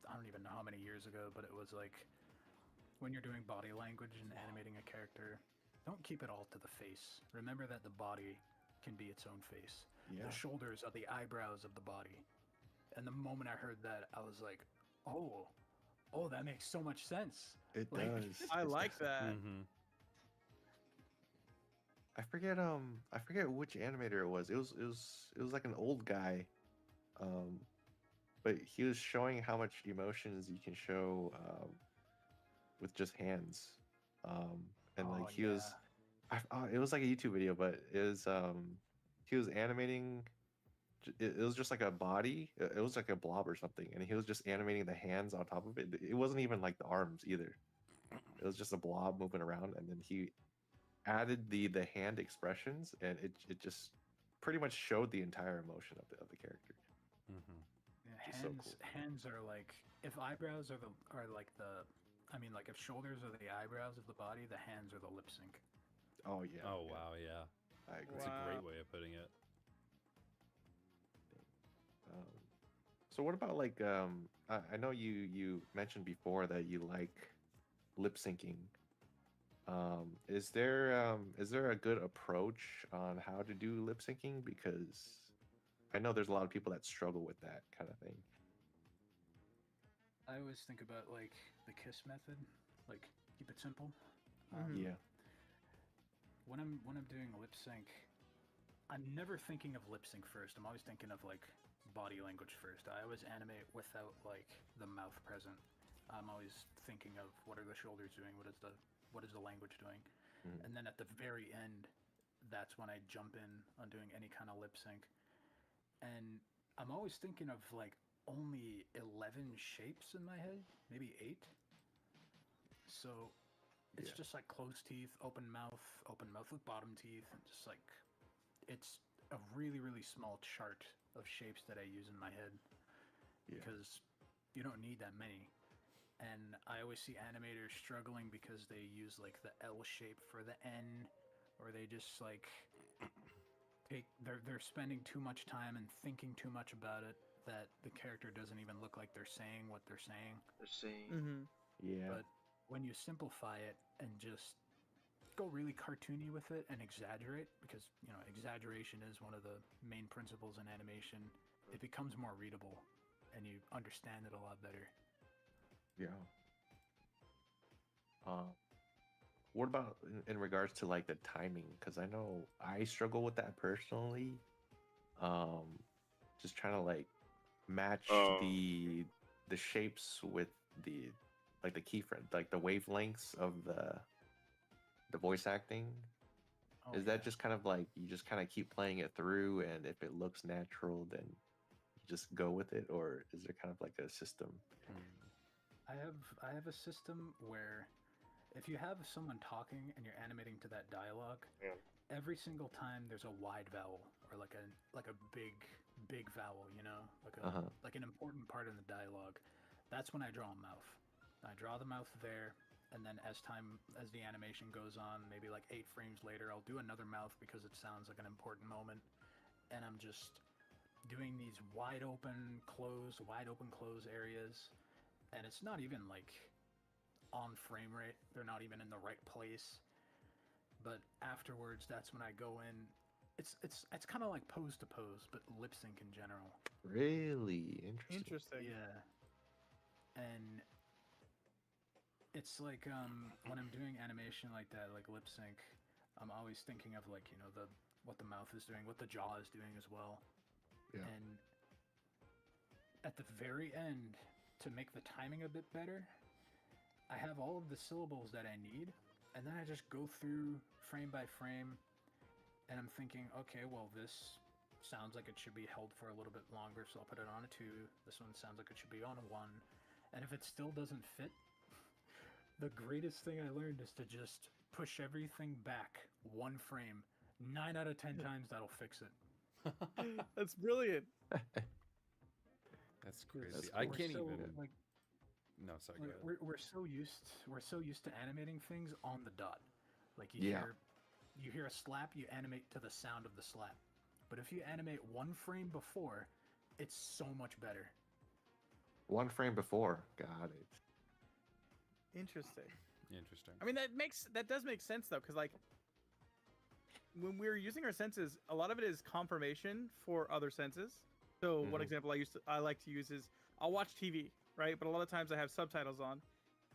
I don't even know how many years ago, but it was like when you're doing body language and animating a character, don't keep it all to the face. Remember that the body can be its own face. Yeah. The shoulders are the eyebrows of the body. And the moment I heard that, I was like, oh, that makes so much sense. It Like, does. I It's like that. Mm-hmm. I forget which animator it was. It was like an old guy. But he was showing how much emotions you can show with just hands. And oh, like he yeah. was it was like a YouTube video, but it was he was animating it was just like a body. It was like a blob or something, and he was just animating the hands on top of it. It wasn't even like the arms either. It was just a blob moving around, and then he added the hand expressions, and it just pretty much showed the entire emotion of the character. Mm-hmm. Yeah, Which is so hands, cool. hands are like, if eyebrows are like the, I mean, like if shoulders are the eyebrows of the body, the hands are the lip sync. Oh yeah. Oh yeah, wow, yeah. I agree. That's a great Wow. way of putting it. So what about like I know you mentioned before that you like lip syncing. Is there a good approach on how to do lip syncing? Because I know there's a lot of people that struggle with that kind of thing. I always think about like the kiss method, like keep it simple. Mhm. Yeah. When I'm doing lip sync, I'm never thinking of lip sync first. I'm always thinking of like body language first. I always animate without like the mouth present. I'm always thinking of what are the shoulders doing, what is the language doing, Mhm. and then at the very end, that's when I jump in on doing any kind of lip sync. And I'm always thinking of like only 11 shapes in my head, maybe 8. So it's Yeah. just like closed teeth, open mouth with bottom teeth, and just like it's a really really small chart of shapes that I use in my head Yeah. because you don't need that many. And I always see animators struggling because they use like the L shape for the N, or they just like they're spending too much time and thinking too much about it that the character doesn't even look like they're saying what they're saying. They're saying. Mhm. Yeah. But when you simplify it and just go really cartoony with it and exaggerate, because you know exaggeration is one of the main principles in animation, it becomes more readable and you understand it a lot better. Yeah. What about in regards to like the timing? Because I know I struggle with that personally. Um, just trying to like match Oh. the shapes with the like the keyframe, like the wavelengths of the voice acting. Oh, Is that just kind of like you just kind of keep playing it through, and if it looks natural, then you just go with it, or is there kind of like a system? I have a system where if you have someone talking and you're animating to that dialogue, Yeah. every single time there's a wide vowel or like a big vowel, you know, Uh-huh. like an important part in the dialogue. That's when I draw a mouth. I draw the mouth there, and then as the animation goes on, maybe like 8 frames later, I'll do another mouth because it sounds like an important moment, and I'm just doing these wide open close areas, and it's not even like on frame rate. They're not even in the right place. But afterwards, that's when I go in. It's kind of like pose to pose, but lip sync in general. Really interesting. Interesting. Yeah, and it's like when I'm doing animation like that, like lip sync, I'm always thinking of like what the mouth is doing, what the jaw is doing as well. Yeah. And at the very end, to make the timing a bit better, I have all of the syllables that I need, and then I just go through frame by frame, and I'm thinking, okay, well, this sounds like it should be held for a little bit longer, so I'll put it on a 2. This one sounds like it should be on a 1. And if it still doesn't fit, the greatest thing I learned is to just push everything back 1 frame. 9 out of 10 times that'll fix it. That's brilliant. That's crazy. That's I cool. can't We're so, even. like, No, sorry. Go like, ahead. we're so used to animating things on the dot. Like Yeah. you hear a slap, you animate to the sound of the slap. But if you animate 1 frame before, it's so much better. 1 frame before. Got it. Interesting. Interesting. I mean, that does make sense though, because like when we're using our senses, a lot of it is confirmation for other senses. So one Mhm. example I like to use is I'll watch TV, right? But a lot of times I have subtitles on,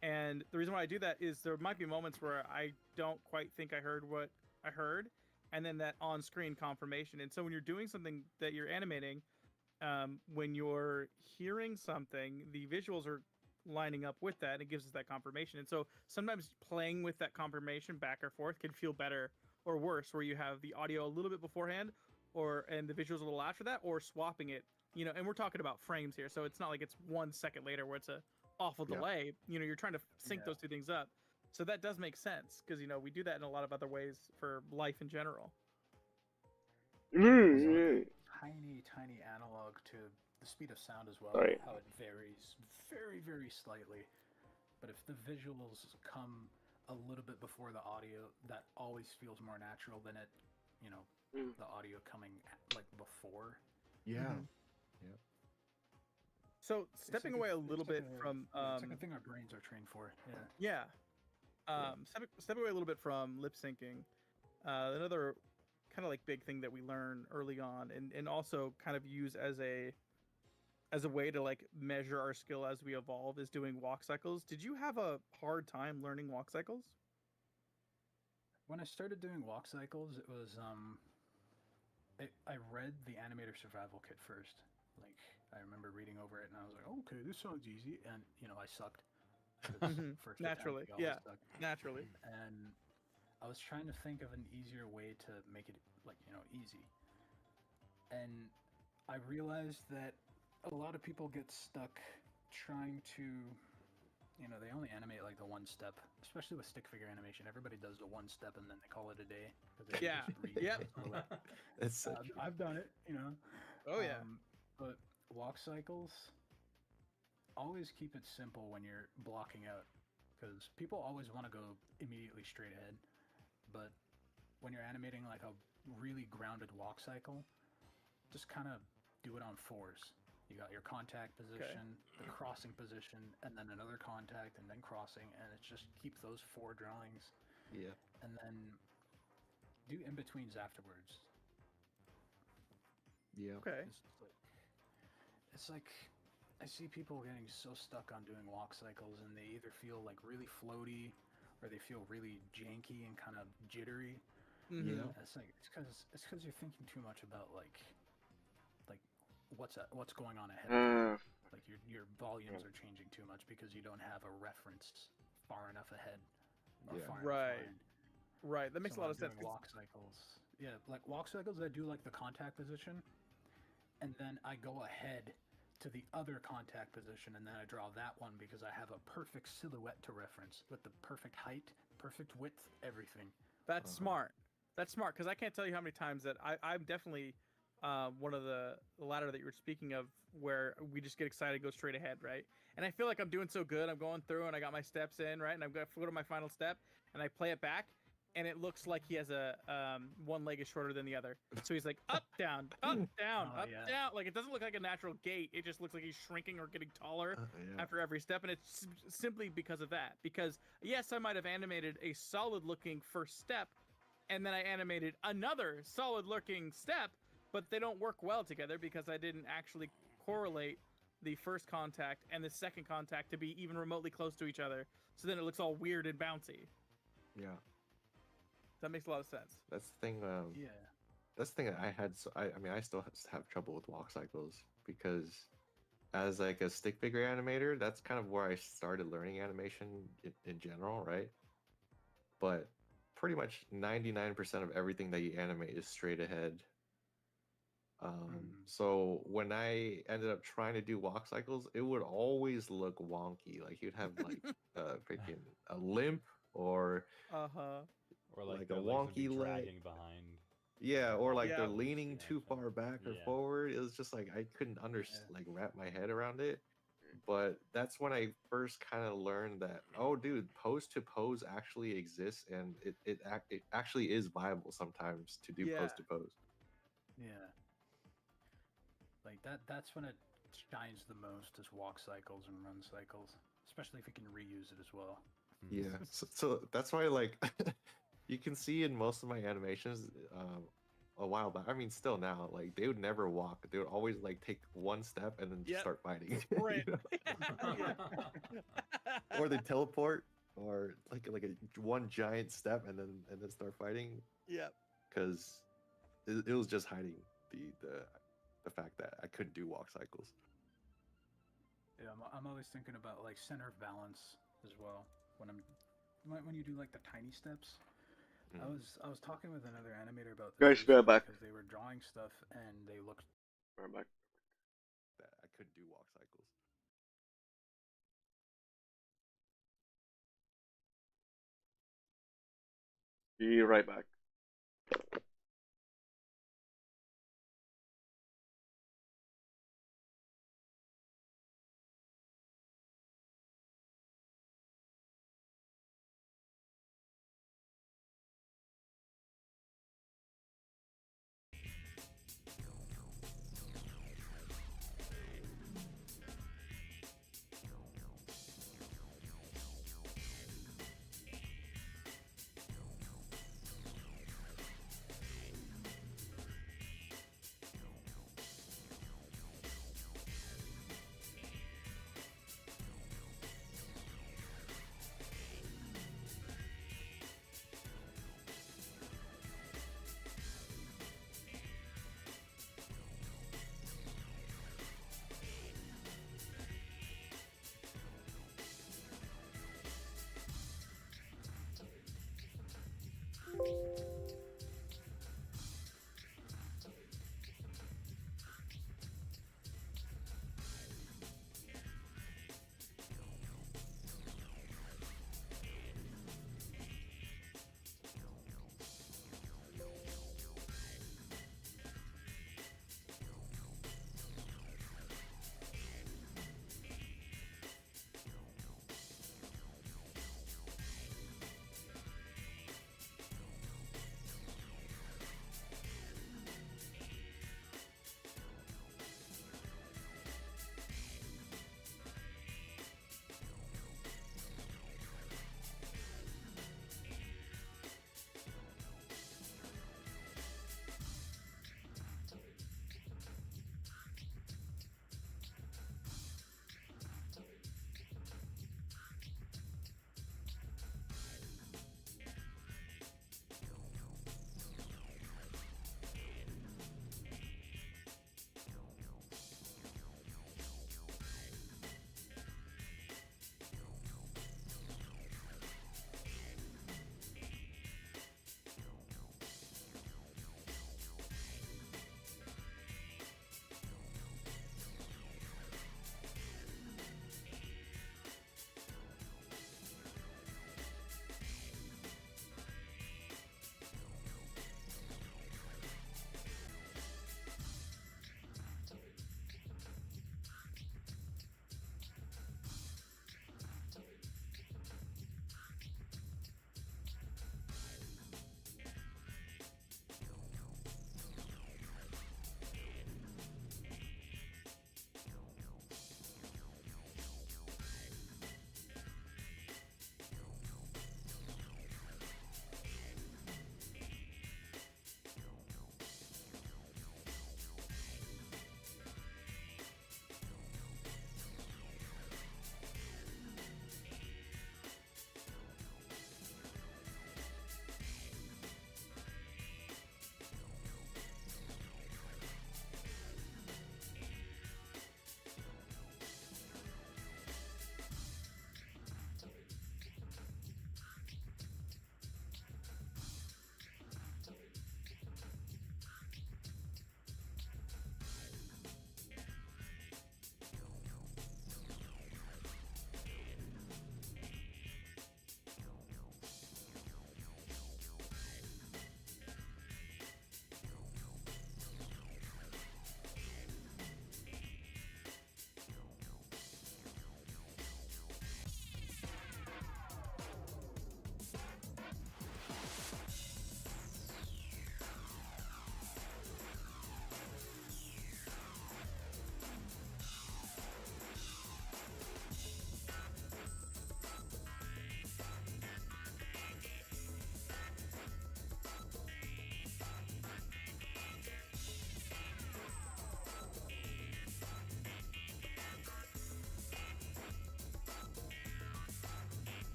and the reason why I do that is there might be moments where I don't quite think I heard what I heard, and then that on-screen confirmation. And so when you're doing something that you're animating, when you're hearing something, the visuals are lining up with that, and it gives us that confirmation. And so sometimes playing with that confirmation back or forth can feel better or worse, where you have the audio a little bit beforehand, and the visuals a little after that, or swapping it. And we're talking about frames here, so it's not like it's 1 second later where it's a awful Yeah. delay. You're trying to sync Yeah. those two things up. So that does make sense because we do that in a lot of other ways for life in general. There's like a tiny analog to the speed of sound as well. Sorry. How it varies very, very slightly. But if the visuals come a little bit before the audio, that always feels more natural than it, the audio coming like before. Yeah. Mhm. So It's stepping like away a it's little like bit from it's like a thing our brains are trained for. Yeah. yeah. Yeah. Stepping away a little bit from lip syncing, another kind of like big thing that we learn early on, and also kind of use as a way to like measure our skill as we evolve, is doing walk cycles. Did you have a hard time learning walk cycles? When I started doing walk cycles, it was I read the Animator Survival Kit first. Like I remember reading over it, and I was like, okay, this sounds easy, and I sucked. 'Cause Mhm. first Naturally, attempt, we always yeah. suck. Naturally. And I was trying to think of an easier way to make it like easy. And I realized that a lot of people get stuck trying to they only animate like the one step, especially with stick figure animation. Everybody does the one step and then they call it a day. 'Cause they Yeah. just read Yep. it slowly. It's so true. I've done it, Oh yeah. But walk cycles, always keep it simple when you're blocking out, because people always want to go immediately straight ahead. But when you're animating like a really grounded walk cycle, just kind of do it on fours. You got your contact position, the crossing position, and then another contact, and then crossing, and it's just keep those 4 drawings, Yeah. and then do in-betweens afterwards. Yeah. Okay. It's like I see people getting so stuck on doing walk cycles, and they either feel like really floaty, or they feel really janky and kind of jittery. Mhm. Yeah. It's like it's because you're thinking too much about like what's going on ahead. Like your volumes are chinging too much because you don't have a reference far enough ahead or Yeah. far Right. enough behind. Right. That makes So a lot when of sense. I'm doing walk cycles. Yeah, like walk cycles, I do like the contact position, and then I go ahead to the other contact position, and then I draw that one because I have a perfect silhouette to reference with the perfect height, perfect width, everything. That's Uh-huh. smart. That's smart, because I can't tell you how many times that I'm definitely one of the latter that you were speaking of, where we just get excited, go straight ahead, right? And I feel like I'm doing so good. I'm going through, and I got my steps in, right? And I'm going to go to my final step, and I play it back, and it looks like he has a one leg is shorter than the other. So he's like up, down, up, down, Oh, up, yeah. down. Like it doesn't look like a natural gait. It just looks like he's shrinking or getting taller Yeah. after every step, and it's simply because of that. Because yes, I might have animated a solid looking first step, and then I animated another solid looking step, but they don't work well together because I didn't actually correlate the first contact and the second contact to be even remotely close to each other. So then it looks all weird and bouncy. Yeah. That makes a lot of sense. That's the thing. Yeah. That's the thing that I had. So I mean, I still have trouble with walk cycles because, as like a stick figure animator, that's kind of where I started learning animation in general, right? But pretty much 99% of everything that you animate is straight ahead. So when I ended up trying to do walk cycles, it would always look wonky. Like you'd have like freaking a limp or Uh-huh. Or like their a legs would be wonky leg. dragging behind. Yeah, or like Yeah. they're Bluesky leaning too action. far back or Yeah. forward. It was just like I couldn't like wrap my head around it. But that's when I first kind of learned that, oh, dude, pose to pose actually exists, and it actually is viable sometimes to do Yeah. pose to pose. Yeah. Like that's when it shines the most, is walk cycles and run cycles, especially if you can reuse it as well. Yeah, so that's why like you can see in most of my animations a while back. I mean, still now, like they would never walk. They would always like take one step and then just Yep. start fighting. Sprint. Or they teleport, or like a one giant step and then start fighting. Yep. Because it was just hiding the fact that I couldn't do walk cycles. Yeah, I'm always thinking about like center of balance as well when you do like the tiny steps. I was talking with another animator about this Guys, be right back. because they were drawing stuff and they looked. Right back. That I couldn't do walk cycles. Be right back.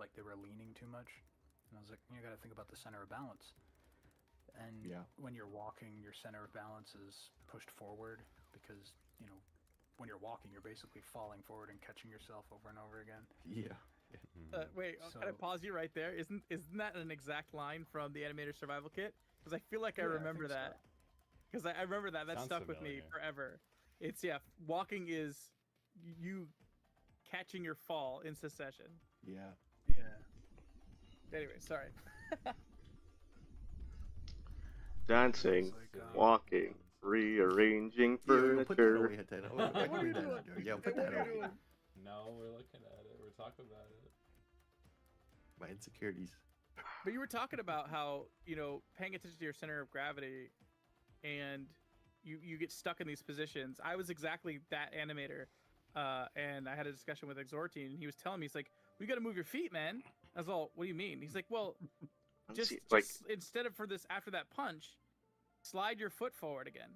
like they were leaning too much. And I was like, you got to think about the center of balance. And when you're walking, your center of balance is pushed forward because, you know, when you're walking, you're basically falling forward and catching yourself over and over again. Yeah. Wait, can I pause you right there? Isn't that an exact line from the Animator Survival Kit? Because I feel like I remember that. Because I remember that. That stuck with me forever. It's, walking is you catching your fall in succession. Yeah. Anyway, sorry. Dancing, walking, rearranging furniture. Put that away, Hatena. What are you doing? Yeah, put that away. No, we're looking at it. We're talking about it. My insecurities. But you were talking about how, you know, paying attention to your center of gravity and you get stuck in these positions. I was exactly that animator. And I had a discussion with Exortine, and he was telling me, he's like, we got to move your feet, man. I was all, what do you mean? He's like, well, just instead of after that punch, slide your foot forward again.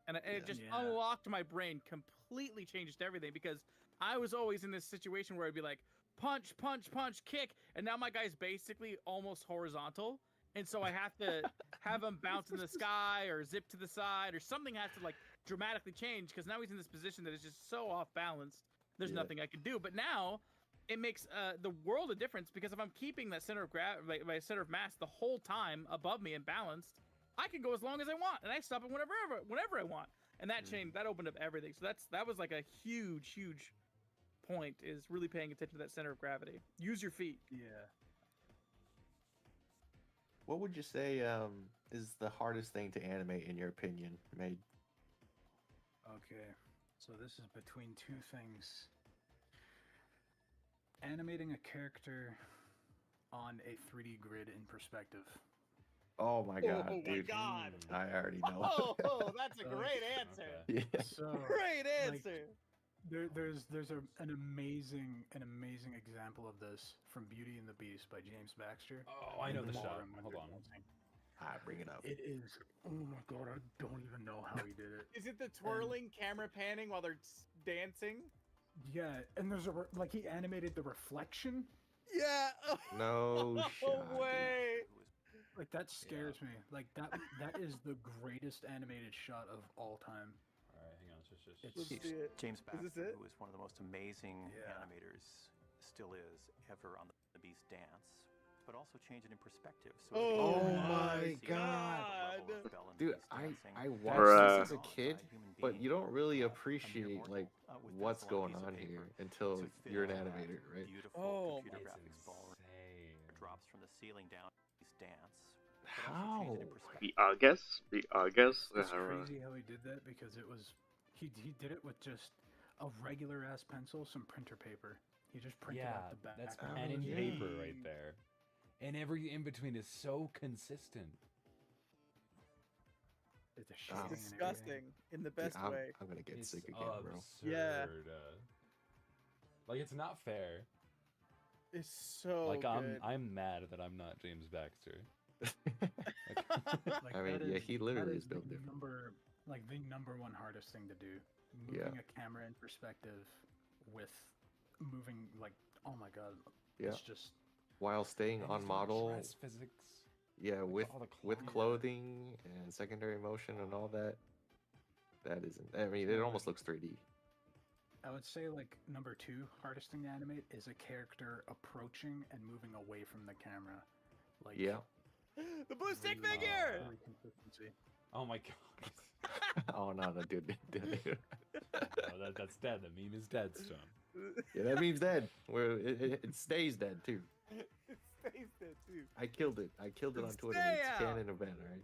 And it just unlocked my brain, completely changed everything, because I was always in this situation where I'd be like, punch, punch, punch, kick, and now my guy's basically almost horizontal, and so I have to have him bounce in the sky or zip to the side or something has to like dramatically change, because now he's in this position that is just so off balanced. There's nothing I can do. But now it makes the world of difference, because if I'm keeping that center of my center of mass the whole time above me and balanced, I can go as long as I want, and I stop it whenever I want. And that changed, that opened up everything. So that was like a huge point, is really paying attention to that center of gravity. Use your feet. Yeah. What would you say is the hardest thing to animate in your opinion, Mayde? Okay, so this is between two things. Animating a character on a 3D grid in perspective. Oh my god, oh dude. My god. I already know. Oh, that's a great answer. Yeah. So Great answer. There's an amazing example of this from Beauty and the Beast by James Baxter. Oh, I know the shot. Hold on. Bring it up. It is. Oh my god, I don't even know how he did it. Is it the twirling camera panning while they're dancing? Yeah, and there's he animated the reflection. Yeah. No shot, way. Like that scares me. Like that is the greatest animated shot of all time. All right, hang on. Let's see it. James Baxter, Is this it? who is one of the most amazing animators, still is, ever on the Beast dance, but also change it in perspective. So Oh my see the god. level of Belle and Dude, Beast dancing. I Bruh. watched this as a kid, Human but being, you don't really a mere appreciate mortal, like with what's pencil going and a on piece of here paper until to you're an fill that animator, right? Beautiful Oh, computer It's graphics ball insane. drops from the ceiling down Beast dance. but also How? change it in perspective. The August. It's crazy how he did that, because it was he did it with just a regular ass pencil, some printer paper. He just printed out the back. That's Oh, pen and yeah. paper right there. And every in between is so consistent. It's a Oh. shame and Disgusting in the best Dude, way. I'm gonna get It's sick again, bro. absurd. Yeah. Like, it's not fair. It's so Like, good. I'm mad that I'm not James Baxter. Like, I mean, that yeah, is- he literally that is built the different. the number one hardest thing to do. Yeah. Moving a camera in perspective with moving, like, oh my god, Yeah. it's just While staying And on he's doing model, dress physics. yeah, with all the with clothing. clothing and secondary motion and all that. That isn't. I mean, it almost looks 3D. I would say, like, number two hardest thing to animate is a character approaching and moving away from the camera. Like, Yeah. The blue stick really- figure. really consistency. Oh my god. Oh no, dude. Oh, that's dead. The meme is dead, Stone. Yeah, that meme's dead. Where it stays dead too. It stays there too. I killed it. I killed it on Twitter. Stay It's out. canon event, right?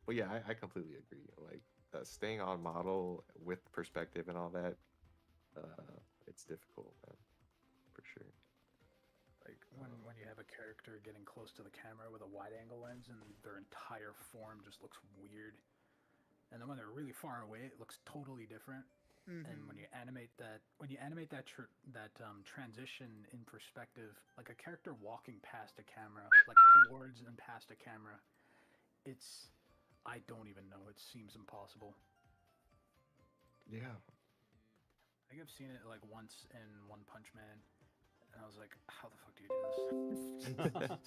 But yeah, I completely agree. Like staying on model with perspective and all that, it's difficult, man, for sure. Like when you have a character getting close to the camera with a wide angle lens and their entire form just looks weird, and then when they're really far away, it looks totally different. And when you animate that, transition in perspective, like a character walking past a camera, like towards and past a camera, I don't even know. It seems impossible. Yeah. think I've seen it like once in One Punch Man, and I was like, how the fuck do you do this?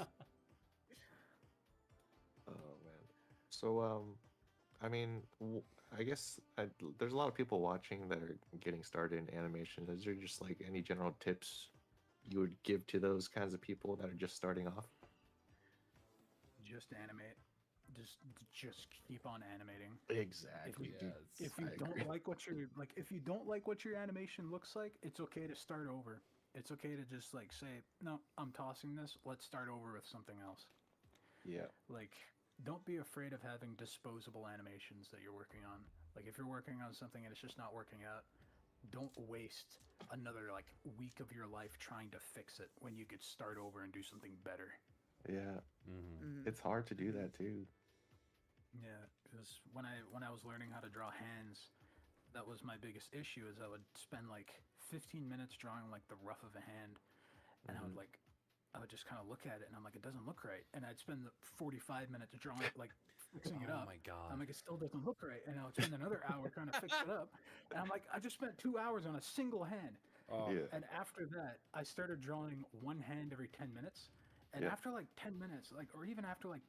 Oh man. So I mean, I guess there's a lot of people watching that are getting started in animation. Is there just like any general tips you would give to those kinds of people that are just starting off? Just animate. Just keep on animating. Exactly. If you don't like what your animation looks like, it's okay to start over. It's okay to just like say, no, I'm tossing this. Let's start over with something else. Yeah. Like, don't be afraid of having disposable animations that you're working on. Like, if you're working on something and it's just not working out, don't waste another like week of your life trying to fix it when you could start over and do something better. Yeah. Mhm. It's hard to do that too. Yeah, because when I was learning how to draw hands, that was my biggest issue. Is I would spend like 15 minutes drawing like the rough of a hand, and I would just kind of look at it, and I'm like, it doesn't look right. And I'd spend the 45 minutes drawing it, like fixing it Oh up. my god. I'm like, it still doesn't look right, and I would spend another hour trying to fix it up. And I'm like, I just spent 2 hours on a single hand. Oh, Yeah. And after that, I started drawing one hand every 10 minutes. And Yeah. after like 10 minutes, like, or even after like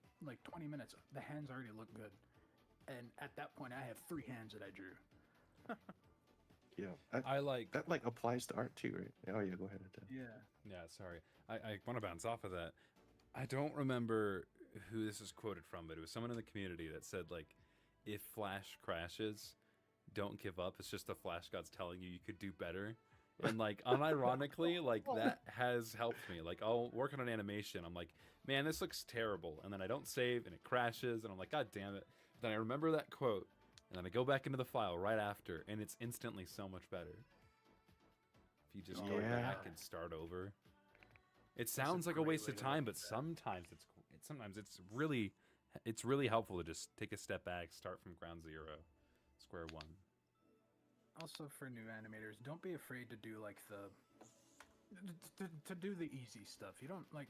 20 minutes, the hands already look good. And at that point, I have 3 hands that I drew. Yeah. I like. That like applies to art too, right? Oh yeah, go ahead. Yeah. Yeah, sorry. I want to bounce off of that. I don't remember who this is quoted from, but it was someone in the community that said, like, if Flash crashes, don't give up. It's just the Flash gods telling you could do better. And, like, unironically, like, that has helped me. Like, I'll work on an animation. I'm like, man, this looks terrible. And then I don't save, and it crashes, and I'm like, god damn it. Then I remember that quote, and then I go back into the file right after, and it's instantly so much better. If you just go Yeah. back and start over. It sounds like a great waste way of to time, look but at that. sometimes it's really helpful to just take a step back, start from ground zero, square one. Also, for new animators, don't be afraid to do like to do the easy stuff. You don't like.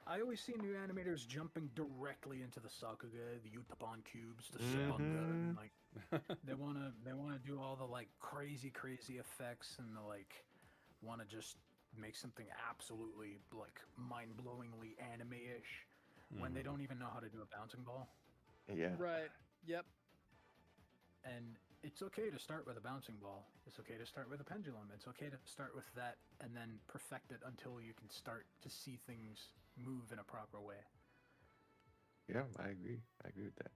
I always see new animators jumping directly into the Sakuga, the Utapan cubes, the Sabunga, and like they wanna do all the like crazy effects and the like wanna just make something absolutely like mind-blowingly anime-ish when they don't even know how to do a bouncing ball. Yeah. Right. Yep. And it's okay to start with a bouncing ball. It's okay to start with a pendulum. It's okay to start with that and then perfect it until you can start to see things move in a proper way. Yeah, I agree. I agree with that.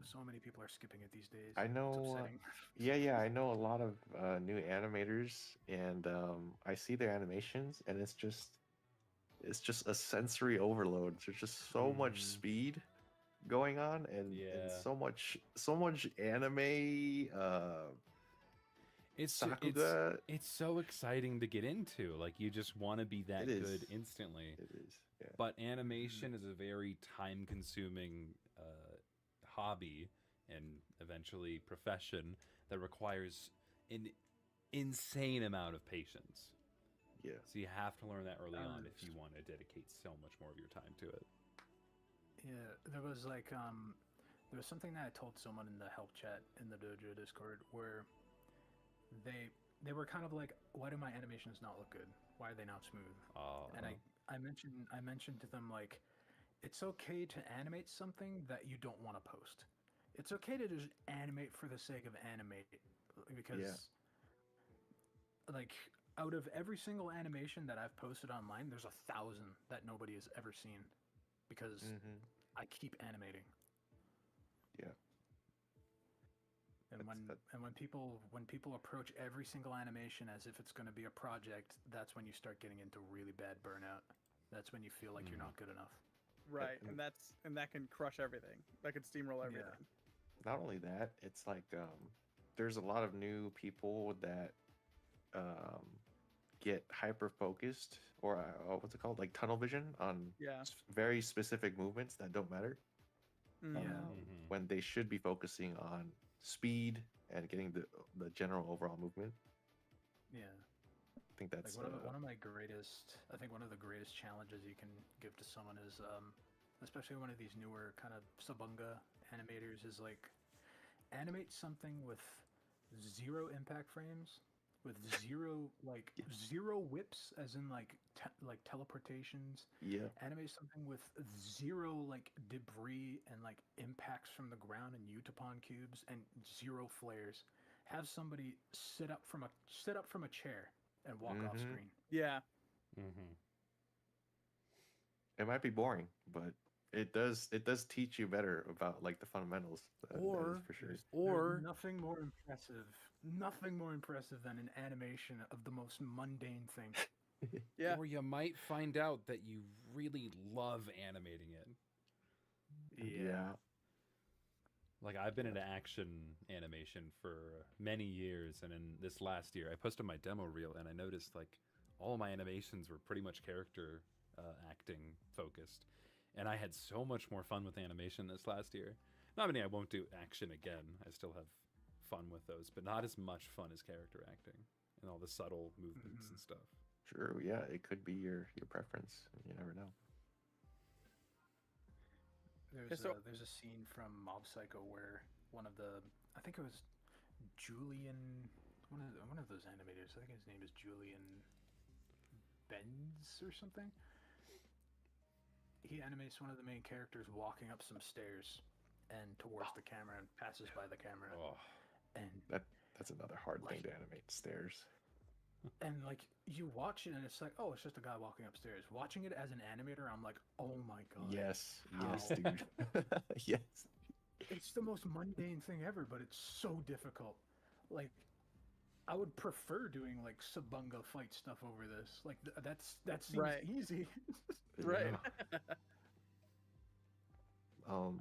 So many people are skipping it these days. I It's know. upsetting. Yeah. I know a lot of new animators, and I see their animations, and it's just a sensory overload. There's just so much speed going on, and Yeah. so much anime. Sakuga. It's so exciting to get into. Like, you just want to be that It is. good instantly. It is. Yeah. But animation is a very time-consuming hobby and eventually profession that requires an insane amount of patience. Yeah. So you have to learn that early on Um, if you want to dedicate so much more of your time to it. Yeah, there was like there was something that I told someone in the help chat in the Dojo Discord where they were kind of like, why do my animations not look good? Why are they not smooth? And I mentioned to them like, it's okay to animate something that you don't want to post. It's okay to just animate for the sake of animate, because like out of every single animation that I've posted online, there's 1,000 that nobody has ever seen because I keep animating. Yeah. And when people approach every single animation as if it's going to be a project, that's when you start getting into really bad burnout. That's when you feel like you're not good enough. Right, and that can crush everything. That can steamroll everything. Not only that, it's like there's a lot of new people that get hyper focused, or what's it called, like tunnel vision on very specific movements that don't matter. When they should be focusing on speed and getting the general overall movement. Yeah. I think that's like one of my greatest. I think one of the greatest challenges you can give to someone is, especially one of these newer kind of Sabunga animators, is like animate something with 0 impact frames with zero whips, as in like teleportations. Yeah. Animate something with zero like debris and like impacts from the ground and Utapon cubes and zero flares. Have somebody sit up from a chair and walk off Mm-hmm. screen. Yeah. Mm-hmm. It might be boring, but it does teach you better about like the fundamentals. That is Or for sure. There's Or nothing more impressive than an animation of the most mundane thing. Yeah. or you might find out that you really love animating it. Yeah. Like I've been into action animation for many years, and in this last year, I posted my demo reel, and I noticed like all my animations were pretty much character acting focused, and I had so much more fun with animation this last year. Not meaning I won't do action again. I still have fun with those, but not as much fun as character acting and all the subtle movements and stuff. True. Yeah, it could be your preference. You never know. There's a scene from Mob Psycho where I think it was Julian, one of those animators. I think his name is Julian Benz or something. He animates one of the main characters walking up some stairs and towards the camera and passes by the camera. Oh, And That's another hard thing to animate. Stairs. and like you watch it and it's like, oh, it's just a guy walking upstairs. Watching it as an animator, I'm like, oh my god. Yes. Yes, How? dude. Yes. It's the most mundane thing ever, but it's so difficult. Like, I would prefer doing like Sabunga fight stuff over this. Like that seems Right. easy. Right. Yeah.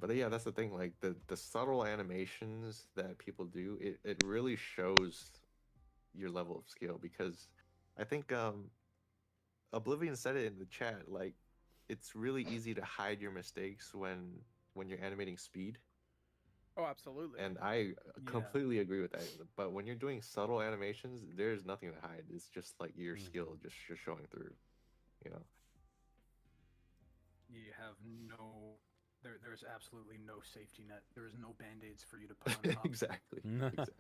But yeah, that's the thing. Like the subtle animations that people do, it really shows your level of skill, because I think Oblivion said it in the chat. Like, it's really easy to hide your mistakes when you're animating speed, Oh, absolutely. and I completely agree with that. But when you're doing subtle animations, there's nothing to hide. It's just like your skill just showing through. You know. You have there's absolutely no safety net. There is no band-aids for you to put on top. Exactly. Exactly.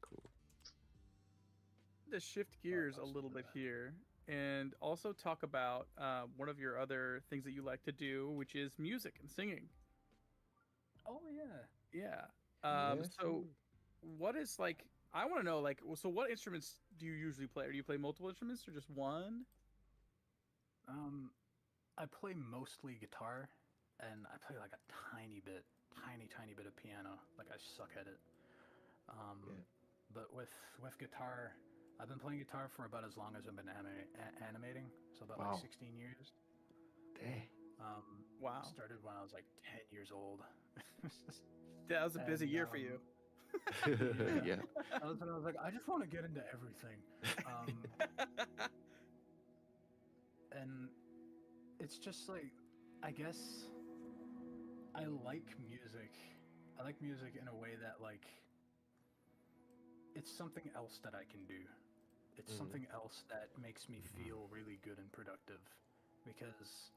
Cool. To shift gears a little bit here and also talk about one of your other things that you like to do, which is music and singing. Oh yeah. Yeah. Yes, So what is like, I want to know, like, so what instruments do you usually play? Or do you play multiple instruments or just one? I play mostly guitar, and I play like a tiny bit of piano. Like I suck at it. But with guitar, I've been playing guitar for about as long as I've been animating, so about Wow. like 16 years. Dang. Wow. Started when I was like 10 years old. That was a busy And, year for you. Yeah. I was like, I just want to get into everything. And it's just like, I guess I like music. I like music in a way that like it's something else that I can do. It's something else that makes me feel really good and productive, because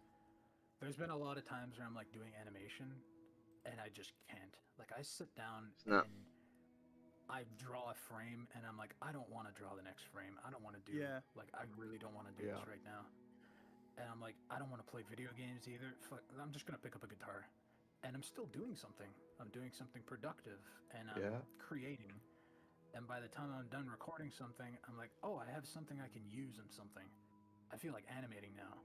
there's been a lot of times where I'm like doing animation and I just can't. Like I sit down No. and I draw a frame and I'm like, I don't want to draw the next frame. I don't want to do like I really don't want to do this right now. And I'm like, I don't want to play video games either. I'm just gonna pick up a guitar, and I'm still doing something. I'm doing something productive, and I'm creating. And by the time I'm done recording something, I'm like, oh, I have something I can use in something. I feel like animating now.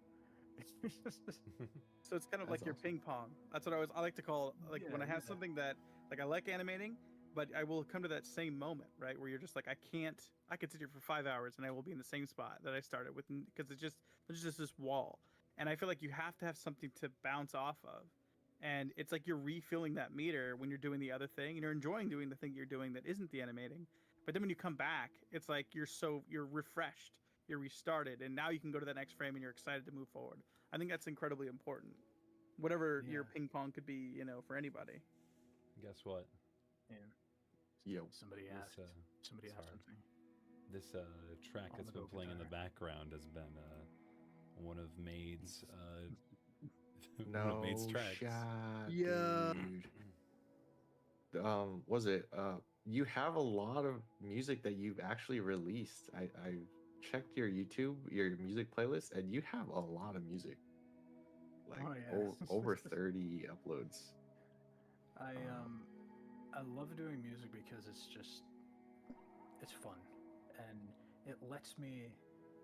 So it's kind of like your ping pong. That's what I like to call, like, when I have something that, like, I like animating, but I will come to that same moment, right, where you're just like, I could sit here for 5 hours and I will be in the same spot that I started with, because there's just this wall. And I feel like you have to have something to bounce off of. And it's like you're refilling that meter when you're doing the other thing, and you're enjoying doing the thing you're doing that isn't the animating. But then when you come back, it's like you're refreshed, you're restarted, and now you can go to that next frame and you're excited to move forward. I think that's incredibly important. Whatever your ping pong could be, for anybody. Guess what? Yeah. Somebody asked. Somebody asked hard. something. This track that's been playing in the background has been one of Mayde's one of Mayde's tracks. Shot, Yeah. dude. Was it you have a lot of music that you've actually released. I checked your YouTube, your music playlist, and you have a lot of music. Like Oh yeah. over 30 uploads. I Um, I love doing music because it's fun, and it lets me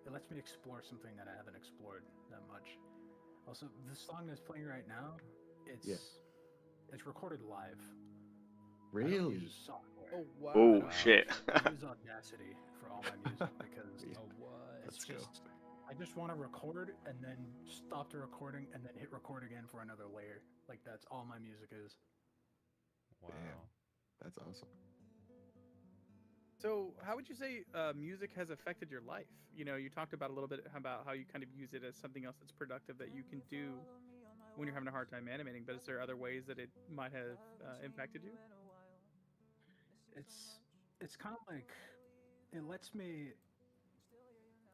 it lets me explore something that I haven't explored that much. Also, the song that's playing right now, yeah. it's recorded live. I don't Really? use software. Oh wow. Oh Wow. shit. I use Audacity for all my music because Yeah. Oh what? it's Let's go. just I just want to record and then stop the recording and then hit record again for another layer. Like that's all my music is. Wow. Damn. That's awesome. So, how would you say music has affected your life? You know, you talked about a little bit about how you kind of use it as something else that's productive that you can do when you're having a hard time animating. But is there other ways that it might have impacted you? It's kind of like it lets me.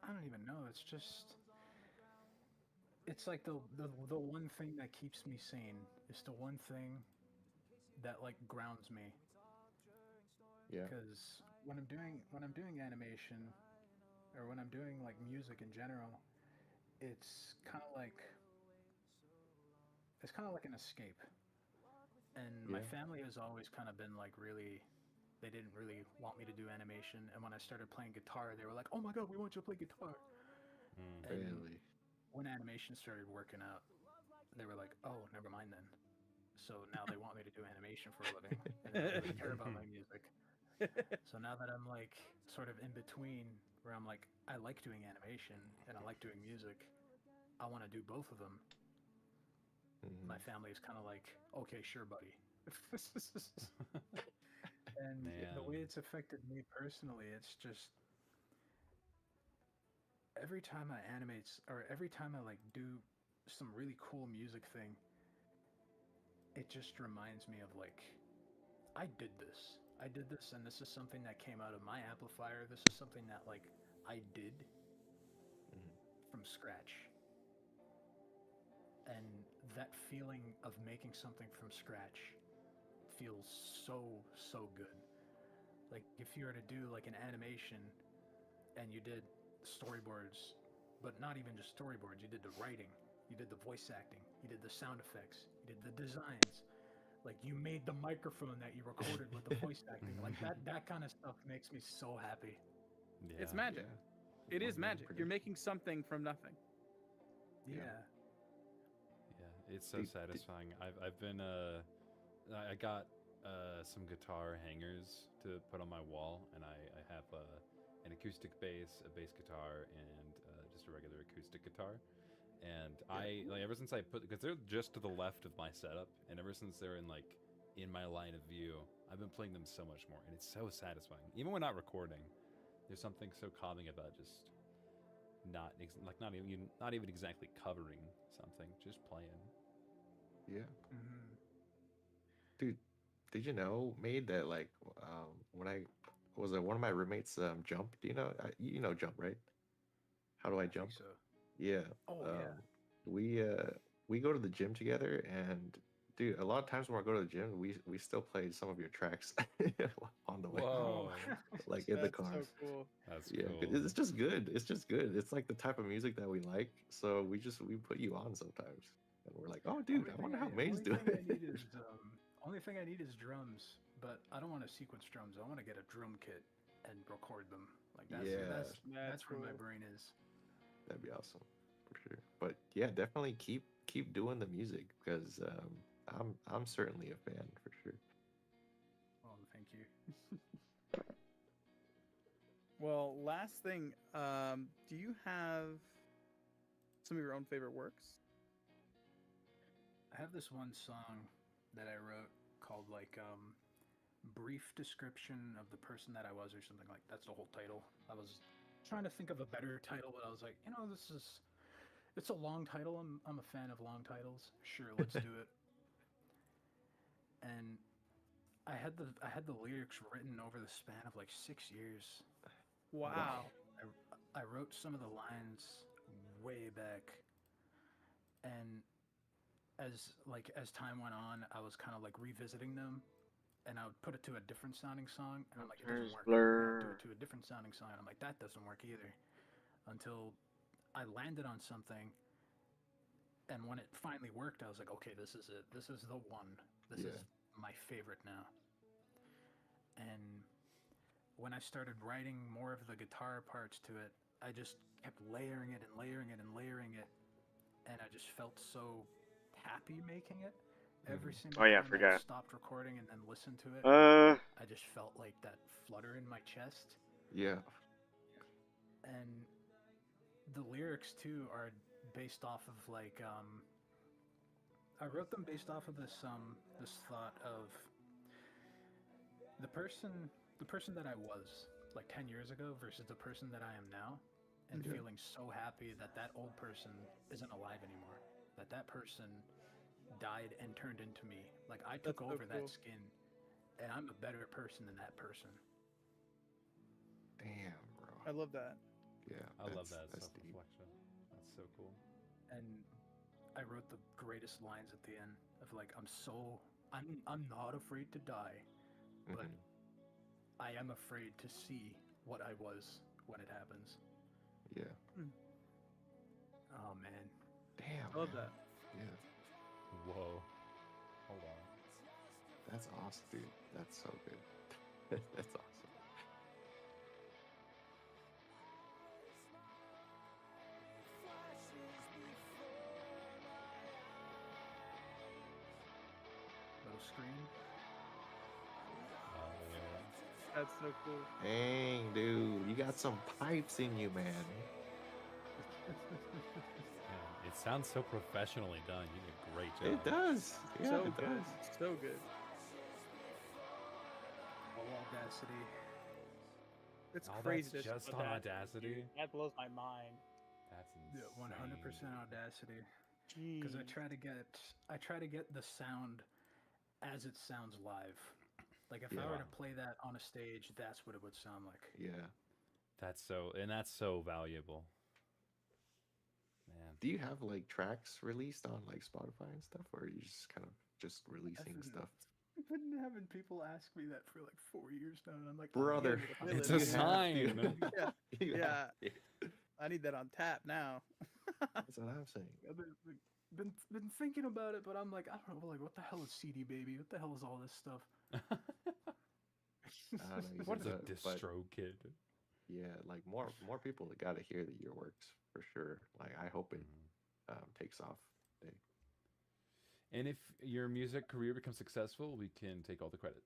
I don't even know. It's like the one thing that keeps me sane. It's the one thing that like grounds me. Yeah. Because when I'm doing animation or when I'm doing like music in general, it's kind of like it's kind of like an escape. And my Yeah. family has always kind of been like really they didn't really want me to do animation, and when I started playing guitar they were like, oh my god, we want you to play guitar. Mm. And Really. when animation started working out, they were like, oh, never mind then. So now they want me to do animation for a living and they don't really care about my music. So now that I'm like sort of in between where I'm like, I like doing animation and I like doing music, I want to do both of them. My Mhm. family is kind of like, okay, sure, buddy. And the Man. way it's affected me personally, it's just every time I animate or every time I like do some really cool music thing, it just reminds me of like I did this. I did this, and this is something that came out of my amplifier. This is something that like I did Mhm. from scratch. And that feeling of making something from scratch feels so good. Like if you were to do like an animation and you did storyboards, but not even just storyboards, you did the writing, you did the voice acting, you did the sound effects, you did the designs. Like you made the microphone that you recorded with the voice acting. Like that kind of stuff makes me so happy. Yeah. It's magic. Yeah. It is One-man magic. You're production. making something from nothing. Yeah. Yeah. It's so Dude, satisfying. I've been I got some guitar hangers to put on my wall, and I have an acoustic bass, a bass guitar, and just a regular acoustic guitar. And I like ever since I put because they're just to the left of my setup, and ever since they're in like in my line of view, I've been playing them so much more, and it's so satisfying. Even when not recording, there's something so calming about just not even exactly covering something, just playing. yeah. Mm-hmm. Dude, did you know, Made that like when I was it one of my roommates jump? Do you know you know jump, right? How do I I think jump? so. Yeah. Oh Um yeah. we we go to the gym together, and dude, a lot of times when I go to the gym, we still play some of your tracks on the way home, Oh, Whoa, like in the that's car. so cool. that's Yeah, 'cause cool. it's just good. It's just good. It's like the type of music that we like. So we put you on sometimes, and we're like, oh, dude, I wonder how May's doing. Only thing I need is drums, but I don't want to sequence drums. I want to get a drum kit and record them. Like Yeah, that's where my Cool. brain is. that'd be awesome for sure. But yeah, definitely keep doing the music because I'm certainly a fan for sure. Oh, thank you. Well, last thing, do you have some of your own favorite works? I have this one song that I wrote called like brief description of the person that I was or something like that's the whole title. I was trying to think of a better title, but I was like, it's a long title. I'm a fan of long titles. Sure, let's do it. And I had the lyrics written over the span of like 6 years. Like Wow. I wrote some of the lines way back, and as time went on, I was kind of like revisiting them, and I would put it to a different sounding song, and I'm like, it There's doesn't work. And I'd do blur. it to a different sounding song, and I'm like, that doesn't work either. Until I landed on something, and when it finally worked, I was like, okay, this is it. This is the one. This Yeah. is my favorite now. And when I started writing more of the guitar parts to it, I just kept layering it and layering it and layering it, and I just felt so happy making it. Every single Oh yeah, I time I forgot. stopped recording and then listened to it, Uh, I just felt like that flutter in my chest. Yeah. And the lyrics too are based off of like I wrote them based off of this thought of the person that I was like 10 years ago versus the person that I am now, and Yeah. feeling so happy that that old person isn't alive anymore, that person died and turned into me. Like I took That's so over that cool. skin, and I'm a better person than that person. Damn, bro. I love that. Yeah. I love that That's deep. self-reflection. That's so cool. And I wrote the greatest lines at the end of like, I'm not afraid to die, but Mhm. I am afraid to see what I was when it happens. Yeah. Oh man. Damn. I love man. that. Yeah. Whoa. Hold on. That's awesome, dude. That's so good. That's awesome. Little scream. That's so cool. Dang, dude. You got some pipes in you, man. Yeah, it sounds so professionally done. You did a great job. It does. Yeah, So it good. does. So good. All Audacity. It's Oh, crazy. that's to just put on that- Audacity? That blows my mind. That's Yeah, insane. 100% Audacity. Jeez. Because I try to get the sound as it sounds live. Like if I were Yeah. to play that on a stage, that's what it would sound like. Yeah. That's so valuable. Man. Do you have like tracks released on like Spotify and stuff, or are you just kind of just releasing been- stuff? I've been having people ask me that for like 4 years now, and I'm like, Brother, oh, It's you a have sign. to. Yeah. You have Yeah. to. I need that on tap now. That's what I'm saying. I've been thinking about it, but I'm like, I don't know, like what the hell is CD Baby? What the hell is all this stuff? I don't know. What's a either, but distro kid? yeah, like more people got to hear your works for sure. Like I hope it takes off. And if your music career becomes successful, we can take all the credit.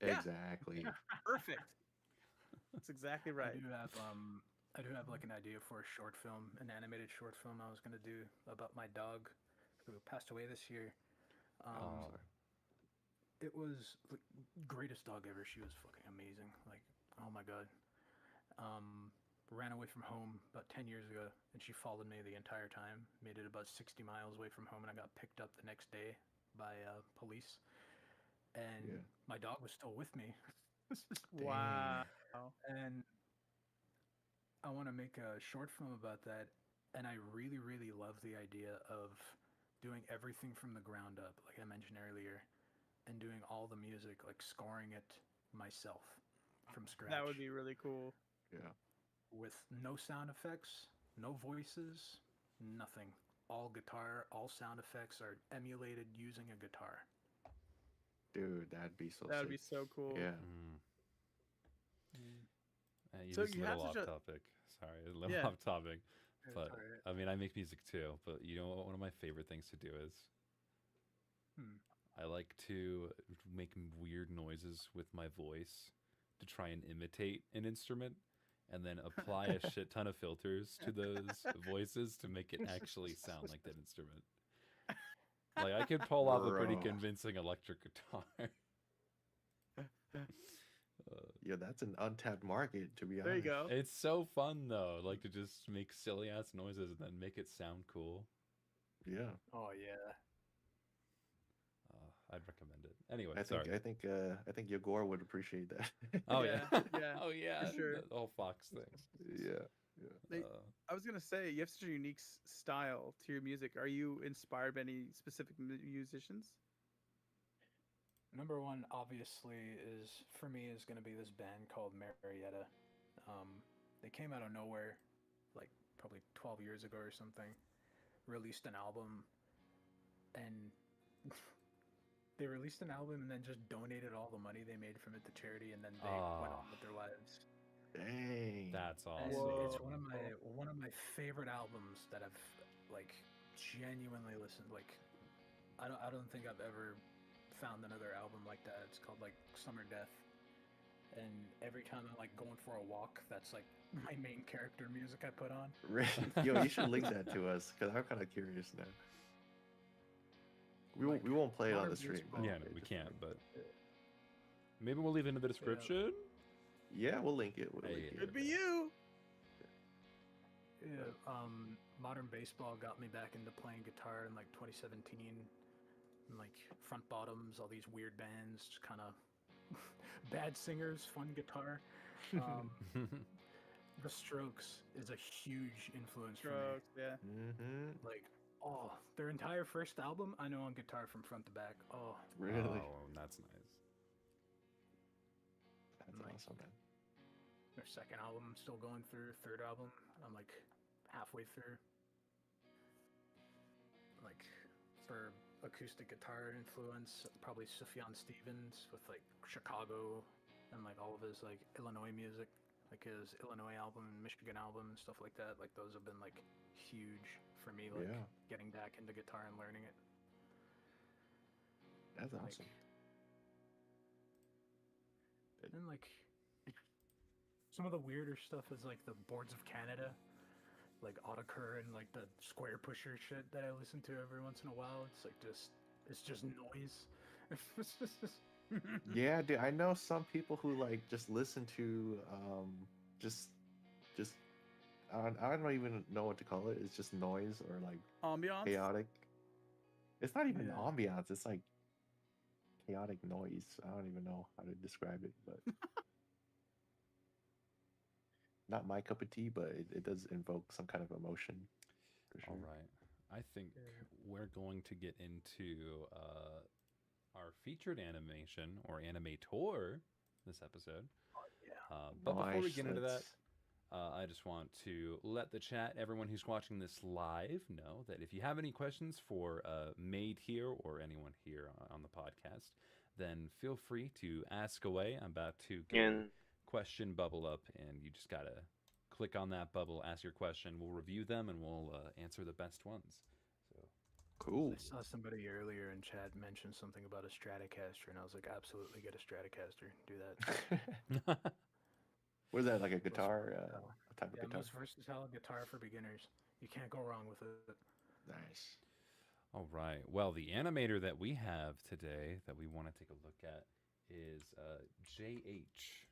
Yeah. Exactly. Perfect. That's exactly right. I do have like an idea for a short film, an animated short film I was gonna do about my dog who passed away this year. Oh. It was the greatest dog ever. She was fucking amazing. Like, oh my god. Ran away from home about 10 years ago, and she followed me the entire time. Made it about 60 miles away from home, and I got picked up the next day by police. And Yeah. my dog was still with me. Wow. And I want to make a short film about that. And I really, really love the idea of doing everything from the ground up, like I mentioned earlier, and doing all the music, like scoring it myself from scratch. That would be really cool. Yeah. With no sound effects, no voices, nothing. All guitar, all sound effects are emulated using a guitar. Dude, that'd be so That would sick. be so cool. Yeah. You So just you have little off such a- topic. Sorry, a little Yeah. off topic. It's But alright. I mean, I make music too. But you know what? One of my favorite things to do is I like to make weird noises with my voice to try and imitate an instrument, and then apply a shit ton of filters to those voices to make it actually sound like that instrument. Like I could pull off a pretty Bro. convincing electric guitar. Yeah, that's an untapped market, to be honest. There you go. It's so fun though, like to just make silly ass noises and then make it sound cool. Yeah. Oh yeah. I'd recommend it. Anyway, I sorry. think Yegor would appreciate that. Oh Yeah, yeah, yeah, oh yeah, for sure. the whole Fox thing. Yeah. They- I was gonna say you have such a unique style to your music. Are you inspired by any specific musicians? number one obviously is for me is gonna be this band called Marietta. They came out of nowhere, like probably 12 years ago or something. Released an album, and they released an album and then just donated all the money they made from it to charity, and then they went on with their lives. Dang. That's And awesome. it's one of my favorite albums that I've like genuinely listened. Like, I don't think I've ever found another album like that. It's called like Summer Death, and every time I'm like going for a walk, that's like my main character music I put on. Yo, you should link that to us because I'm kind of curious now. We won't play it on the stream. but Yeah, no, we can't, but maybe we'll leave it in the description. Yeah, we'll link it. We'll link it. Could be you. Yeah, modern baseball got me back into playing guitar in like 2017. And like Front Bottoms, all these weird bands, just kind of bad singers, fun guitar. The Strokes is a huge influence for me. Strokes, yeah. Like, oh, their entire first album, I know on guitar from front to back. Oh, Really? Oh, that's nice. That's Nice. awesome, man. their second album, I'm still going through. Third album, I'm like halfway through. Like, for acoustic guitar influence, probably Sufjan Stevens with like Chicago and like all of his like Illinois music, like his Illinois album and Michigan album and stuff like that. Like those have been like huge for me, like Yeah. getting back into guitar and learning it. That's Like, awesome. and like some of the weirder stuff is like the Boards of Canada, like Autocur and like the Square Pusher shit that I listen to every once in a while. It's like it's just noise. It's just Yeah, dude, I know some people who like just listen to just I don't even know what to call it. It's just noise or like Ambiance. chaotic. It's not even Yeah. ambiance. It's like chaotic noise. I don't even know how to describe it, but not my cup of tea. But it does invoke some kind of emotion. For sure. All right. I think we're going to get into our featured animation or animator this episode. yeah. But before we Nice, get into that, that's- I just want to let the chat, everyone who's watching this live, know that if you have any questions for Mayde here or anyone here on the podcast, then feel free to ask away. I'm about to get a And question bubble up, and you just gotta click on that bubble, ask your question. We'll review them, and we'll answer the best ones. So Cool. I saw somebody earlier in chat mention something about a Stratocaster, and I was like, absolutely get a Stratocaster. Do that. What is that, like a guitar? A type of Yeah, guitar? most versatile guitar for beginners. You can't go wrong with it. Nice. All right. Well, the animator that we have today that we want to take a look at is JH,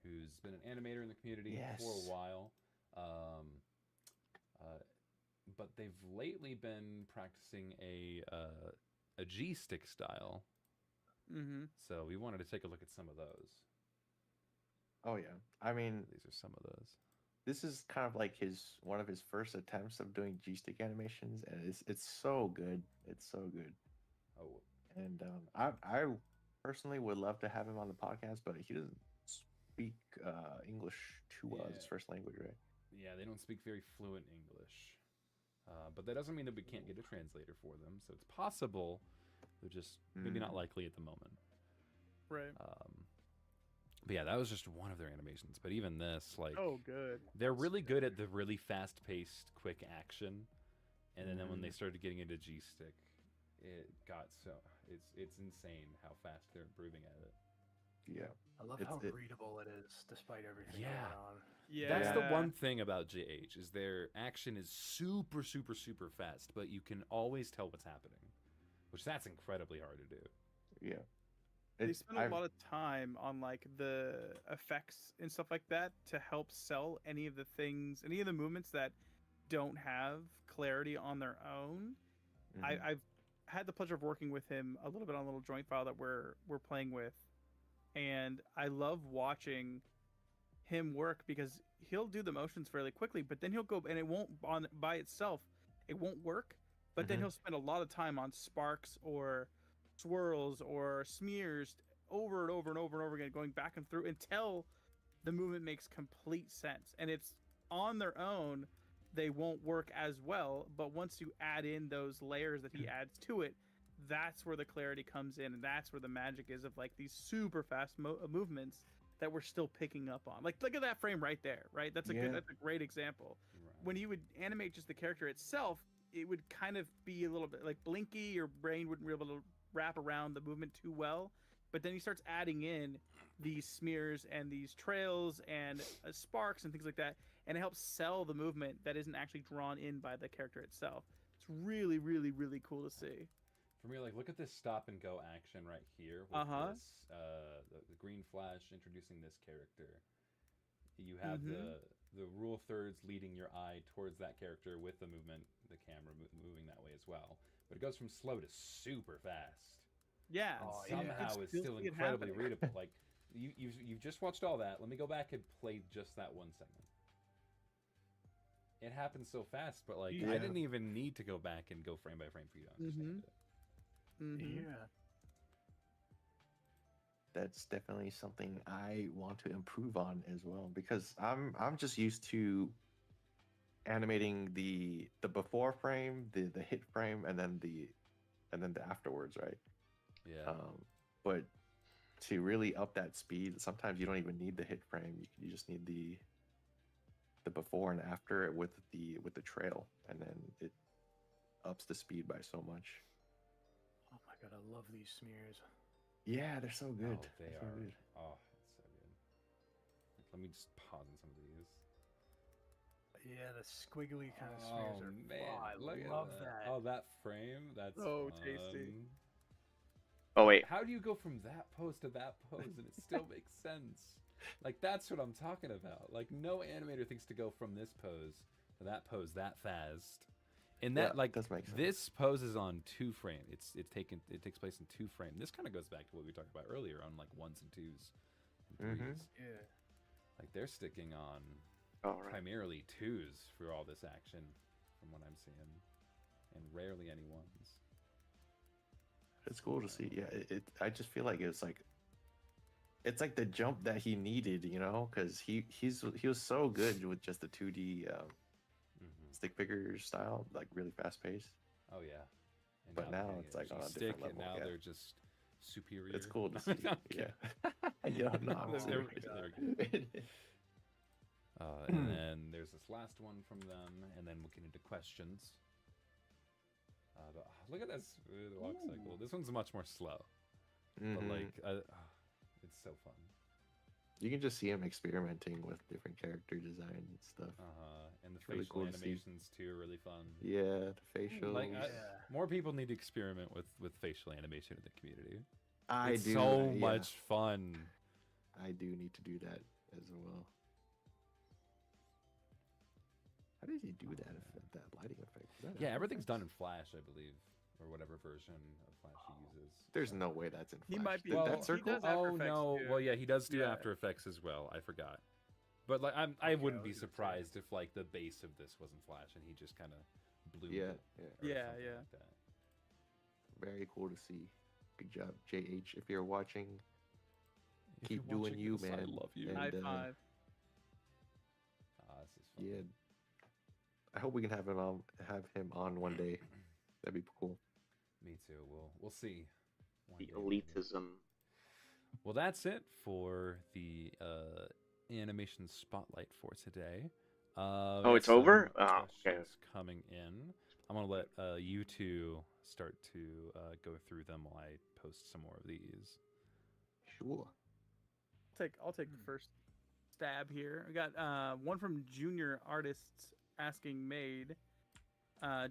who's been an animator in the community for Yes. a while. But they've lately been practicing a G stick style. Mm-hmm. So we wanted to take a look at some of those. Oh yeah. I mean, These are some of those. this is kind of like one of his first attempts of doing G-stick animations, and it's so good. It's so good. Oh, And I personally would love to have him on the podcast, but he doesn't speak English to us, his Yeah. first language, right? yeah, they don't speak very fluent English. But that doesn't mean that we can't get a translator for them. So it's possible. They're just maybe not likely at the moment. Right. But yeah, that was just one of their animations. But even this, like, Oh, good. they're really good at the really fast-paced, quick action. And then when they started getting into G-Stick, it got so it's insane how fast they're improving at it. Yeah. I love how readable it is, despite everything Yeah. going on. Yeah. That's the one thing about JH is their action is super, super, super fast, but you can always tell what's happening, which that's incredibly hard to do. Yeah. They spend a lot of time on like the effects and stuff like that to help sell any of the things, any of the movements that don't have clarity on their own. I've had the pleasure of working with him a little bit on a little joint file that we're playing with, and I love watching him work because he'll do the motions fairly quickly, but then he'll go and it won't by itself, it won't work. But then he'll spend a lot of time on sparks or swirls or smears over and over and over and over again, going back and through until the movement makes complete sense. And it's on their own, they won't work as well. But once you add in those layers that he adds to it, that's where the clarity comes in, and that's where the magic is of like these super fast movements that we're still picking up on. Like, look at that frame right there, right? That's a that's a great example. Right. When you would animate just the character itself, it would kind of be a little bit like blinky. Your brain wouldn't be able to wrap around the movement too well. But then he starts adding in these smears and these trails and sparks and things like that, and it helps sell the movement that isn't actually drawn in by the character itself. It's really, really, really cool to see. For me, like, look at this stop and go action right here with this, the green flash introducing this character. You have the rule of thirds leading your eye towards that character with the movement, the camera moving that way as well. But it goes from slow to super fast. Yeah, And somehow it's still incredibly readable. Like, you've just watched all that. Let me go back and play just that one segment. It happens so fast, but like I didn't even need to go back and go frame by frame for you to understand it. Yeah. That's definitely something I want to improve on as well, because I'm just used to animating the before frame, the hit frame, and then the afterwards, right? Yeah. But to really up that speed, sometimes you don't even need the hit frame. You just need the before and after with the trail, and then it ups the speed by so much. Oh my god, I love these smears. Yeah, they're so good. Oh, they They're so are. good. Oh, it's so good. Like, let me just pause on some of these. Yeah, the squiggly kind of smears are. Man, I look love at that. Oh, that frame. That's so fun. tasty. Oh wait, How do you go from that pose to that pose and it still makes sense? Like, that's what I'm talking about. Like, no animator thinks to go from this pose to that pose that fast. And that, Yeah, like, does make sense. this pose is on 2 frame. It takes place in 2 frame. This kind of goes back to what we talked about earlier on, like, 1s and 2s and 3s. Yeah. Like, they're sticking on all right. primarily 2s for all this action, from what I'm seeing, and rarely any 1s. It's cool to see. Yeah, I just feel like it's like the jump that he needed, you know, because he was so good with just the 2D stick figure style, like really fast paced. Oh yeah. And But now they it's like on a stick, different and level, now yeah. they're just superior. It's cool to see. Yeah. Yeah, no, I'm They're serious. good. And then there's this last one from them, and then we'll get into questions. But look at this walk cycle. This one's much more slow, but like, it's so fun. You can just see him experimenting with different character design and stuff. And the really facial cool to see. animations too are really fun. Yeah, the facials. Like, more people need to experiment with facial animation in the community. I It's do. so yeah. much fun. I do need to do that as well. How did he do that? That lighting effect? Is that Yeah, After everything's Effects? done in Flash, I believe, or whatever version of Flash he uses. There's no way that's in Flash. He might be- Did Well, that he circle? does After Oh Effects no! too. Well, yeah, he does do Yeah. After Effects as well. I forgot. But like, I Okay, wouldn't I be was gonna say. surprised if like the base of this wasn't Flash and he just kind of blew Yeah, it. yeah. or Yeah, something yeah. Like that. Very cool to see. Good job, JH. If you're watching, If keep you're doing watching you, this, I man. love you. And, High five. This is fun. yeah, I hope we can have him on one day. That'd be cool. Me too. We'll see. One The day, maybe. elitism. Well, that's it for the animation spotlight for today. Oh, it's some over? Oh, okay. questions coming in. I'm gonna let you two start to go through them while I post some more of these. Sure. I'll take the first stab here. I got one from Junior Artists asking Mayde,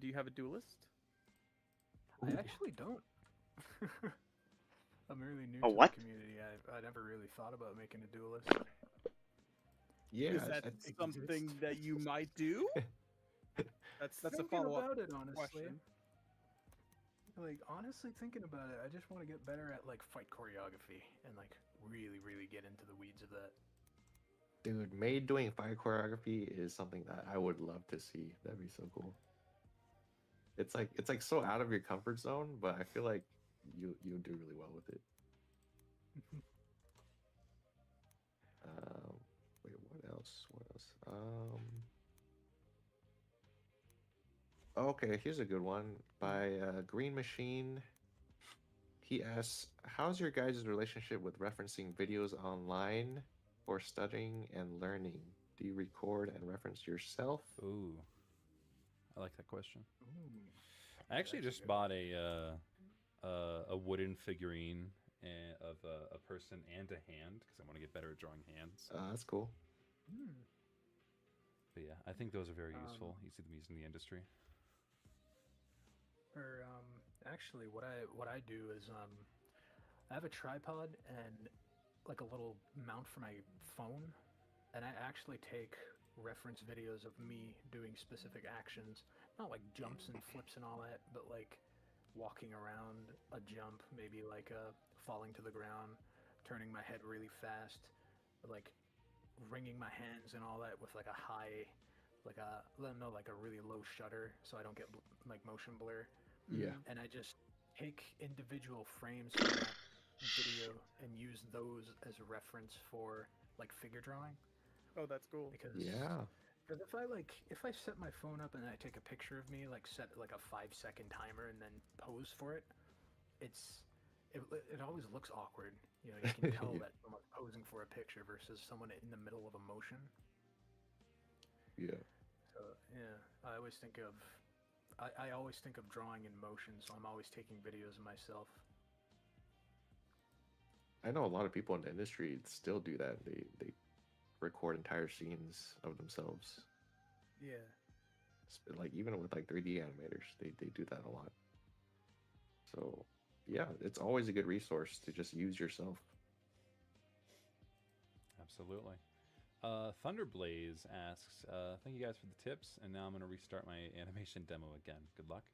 do you have a duelist? I actually don't. I'm really new A to what? the community. I never really thought about making a duelist. Yeah. Is that something that you might do? That's a Thinking follow up about it, honestly. question. Like, honestly thinking about it, I just want to get better at like fight choreography and like really get into the weeds of that. Dude, Mayde doing fire choreography is something that I would love to see. That'd be so cool. It's like so out of your comfort zone, but I feel like you'll do really well with it. Wait, what else? What else? Okay, here's a good one by Green Machine. He asks, "How's your guys' relationship with referencing videos online for studying and learning? Do you record and reference yourself?" Ooh, I like that question. Ooh. I actually that's a just good bought a wooden figurine of a person and a hand because I want to get better at drawing hands. That's cool. Hmm. But yeah, I think those are very useful. You see them used in the industry. Or actually, what I do is I have a tripod and like a little mount for my phone, and I actually take reference videos of me doing specific actions, not like jumps and flips and all that, but like walking around a jump, maybe like falling to the ground, turning my head really fast, like wringing my hands and all that with like a high, like a no, like a really low shutter, so I don't get like motion blur. Yeah. And I just take individual frames from that video and use those as a reference for like figure drawing. Oh, that's cool. Because Yeah. if I set my phone up and I take a picture of me, like set like a 5-second timer and then pose for it, it always looks awkward. You know, you can tell Yeah. that someone's posing for a picture versus someone in the middle of a motion. Yeah. So yeah, I always think of drawing in motion, so I'm always taking videos of myself. I know a lot of people in the industry still do that. They record entire scenes of themselves. Yeah. Like even with like 3D animators, they do that a lot. So yeah, it's always a good resource to just use yourself. Absolutely. Thunderblaze asks, "Thank you guys for the tips, and now I'm going to restart my animation demo again. Good luck."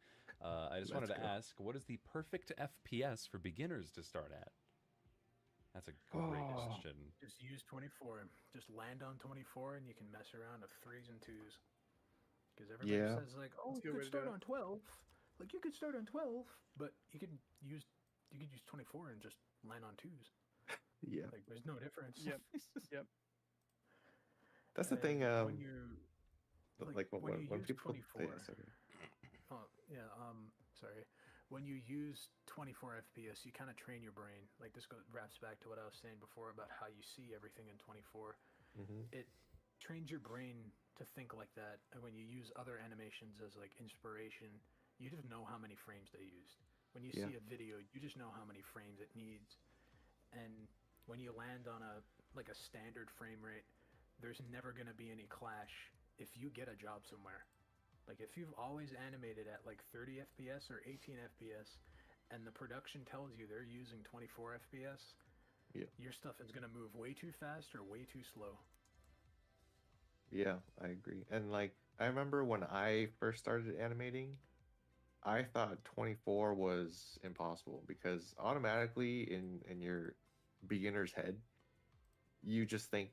I just wanted Let's to go. ask, what is the perfect FPS for beginners to start at? That's a great Oh. question. Just use 24. Just land on 24, and you can mess around with 3s and 2s. Because everybody Yeah. says like, "Oh, That's a you good way could to do start it. on 12." Like you could start on 12, but you could use 24 and just land on 2s. Yeah. Like there's no difference. Yep. Yep. That's the thing. And when you when you use people 24, yeah, sorry. oh yeah, sorry. When you use 24 FPS, you kind of train your brain. Like this wraps back to what I was saying before about how you see everything in 24. Mm-hmm. It trains your brain to think like that, and when you use other animations as like inspiration, you just know how many frames they used. When you Yeah. see a video, you just know how many frames it needs. And when you land on a standard frame rate, there's never going to be any clash if you get a job somewhere. Like if you've always animated at like 30 FPS or 18 FPS and the production tells you they're using 24 FPS, Yeah. your stuff is going to move way too fast or way too slow. Yeah, I agree. And like I remember when I first started animating, I thought 24 was impossible because automatically in your beginner's head, you just think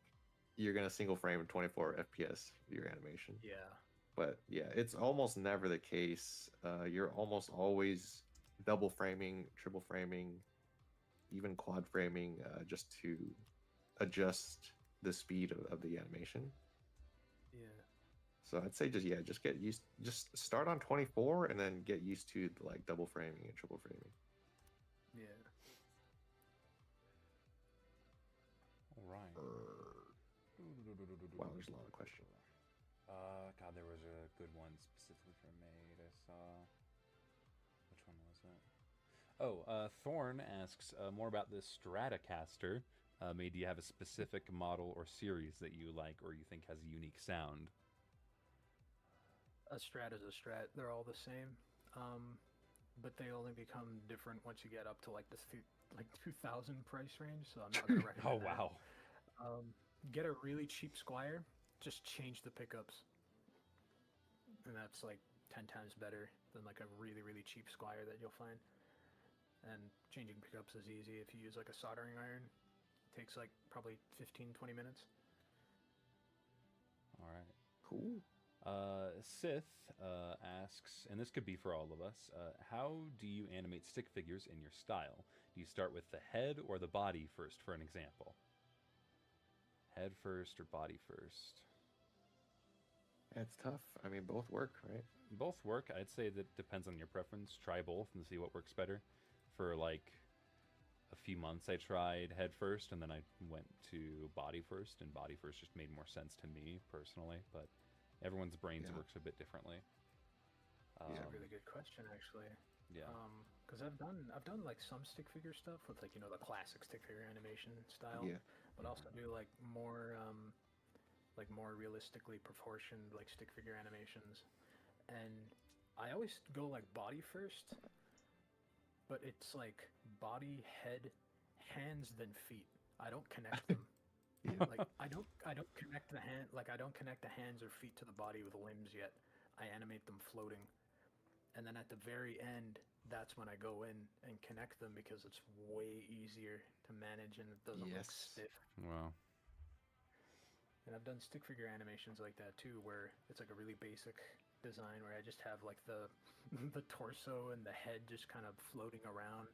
you're gonna single frame 24 FPS your animation. Yeah. But yeah, it's almost never the case. You're almost always double framing, triple framing, even quad framing, just to adjust the speed of the animation. Yeah. So I'd say just get used, just start on 24 and then get used to like double framing and triple framing. Yeah. All right. Wow, there's a lot of questions. God, there was a good one specifically for Mayde. I saw. Which one was it? Oh, Thorn asks more about this Stratocaster. Mayde, do you have a specific model or series that you like or you think has a unique sound? A Strat is a Strat. They're all the same. But they only become different once you get up to like this 2000 price range, so I'm not going to recommend Oh, that. wow. Get a really cheap Squire, just change the pickups. And that's like 10 times better than like a really, really cheap Squire that you'll find. And changing pickups is easy if you use like a soldering iron. It takes like probably 15-20 minutes. All right. Cool. Sith asks, and this could be for all of us, how do you animate stick figures in your style? Do you start with the head or the body first, for an example? Head first or body first? It's tough. I mean, both work, right? Both work. I'd say that depends on your preference. Try both and see what works better. For like a few months, I tried head first, and then I went to body first, and body first just made more sense to me personally, but everyone's brains works a bit differently. That's a really good question, actually. Yeah. Because I've done like some stick figure stuff with like the classic stick figure animation style. Yeah. But also do like more realistically proportioned like stick figure animations, and I always go like body first, but it's like body, head, hands, then feet. I don't connect them. Like I don't connect the hand, like I don't connect the hands or feet to the body with limbs yet. I animate them floating, and then at the very end, that's when I go in and connect them because it's way easier to manage and it doesn't look stiff. Wow. And I've done stick figure animations like that too, where it's like a really basic design where I just have like the torso and the head just kind of floating around,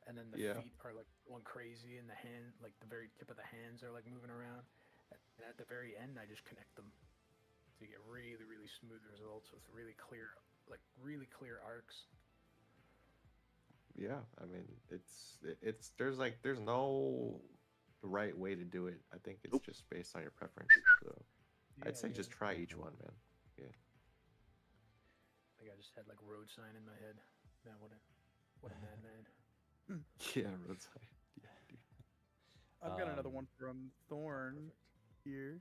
and then the feet are like going crazy, and the hand, like the very tip of the hands are like moving around. And at the very end, I just connect them, so you get really, really smooth results with really clear arcs. Yeah, I mean, there's no right way to do it. I think it's just based on your preference. So I'd say just try each one, man. Yeah. Like I just had like road sign in my head. Man, what a madman. Yeah, road sign. Yeah, dude. I've got another one from Thorn here.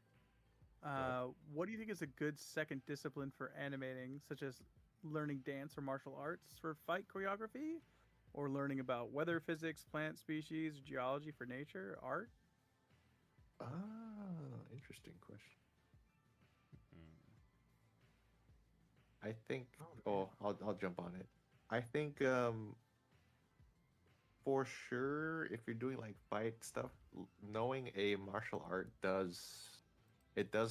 What do you think is a good second discipline for animating, such as learning dance or martial arts for fight choreography? Or learning about weather physics, plant species, geology for nature, art? Interesting question. I think. I'll jump on it. I think for sure, if you're doing like fight stuff, knowing a martial art does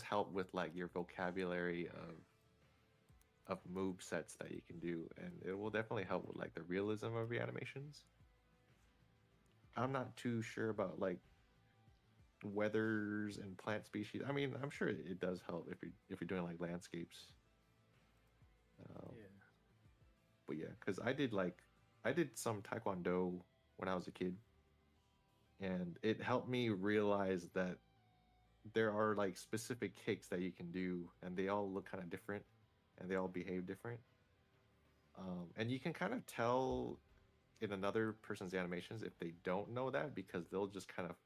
help with like your vocabulary of move sets that you can do, and it will definitely help with like the realism of your animations. I'm not too sure about like weathers and plant species. I mean, I'm sure it does help if you're doing like landscapes. But yeah, because I did some taekwondo when I was a kid, and it helped me realize that there are like specific kicks that you can do, and they all look kind of different, and they all behave different. And you can kind of tell in another person's animations if they don't know that, because they'll just kind of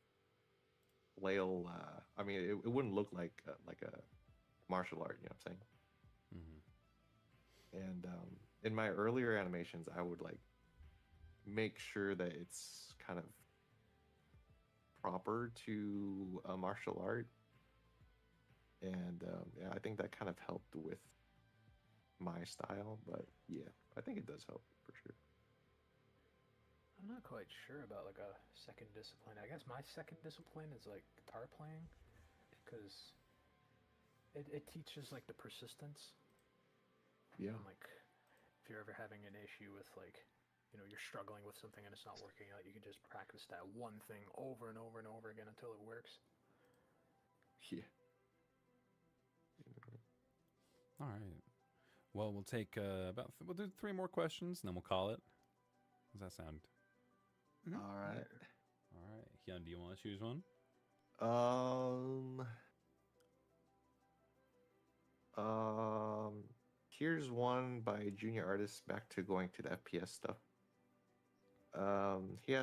flail. I mean, it wouldn't look like a martial art, you know what I'm saying? And in my earlier animations, I would like make sure that it's kind of proper to a martial art, and yeah, I think that kind of helped with my style. But yeah, I think it does help for sure. I'm not quite sure about like a second discipline. I guess my second discipline is like guitar playing, because it teaches like the persistence. Yeah. And, like if you're ever having an issue with like, you're struggling with something and it's not working out, you can just practice that one thing over and over and over again until it works. Yeah. All right. Well, we'll take we'll do 3 more questions and then we'll call it. Does that sound? All right. All right. Hyun, do you want to choose one? Here's one by junior artist, back to going to the FPS stuff.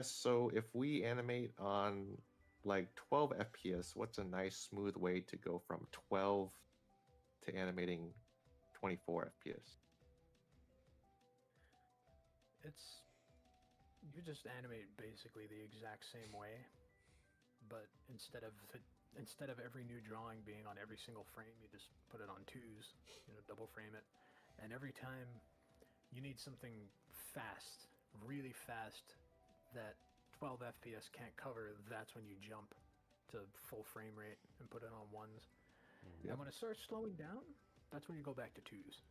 So if we animate on like 12 FPS, what's a nice smooth way to go from 12 to animating 24 FPS? You just animate basically the exact same way, but instead of every new drawing being on every single frame, you just put it on 2s, double frame it, and every time you need something fast, really fast, that 12 FPS can't cover, that's when you jump to full frame rate and put it on 1s. And when it starts slowing down, that's when you go back to twos.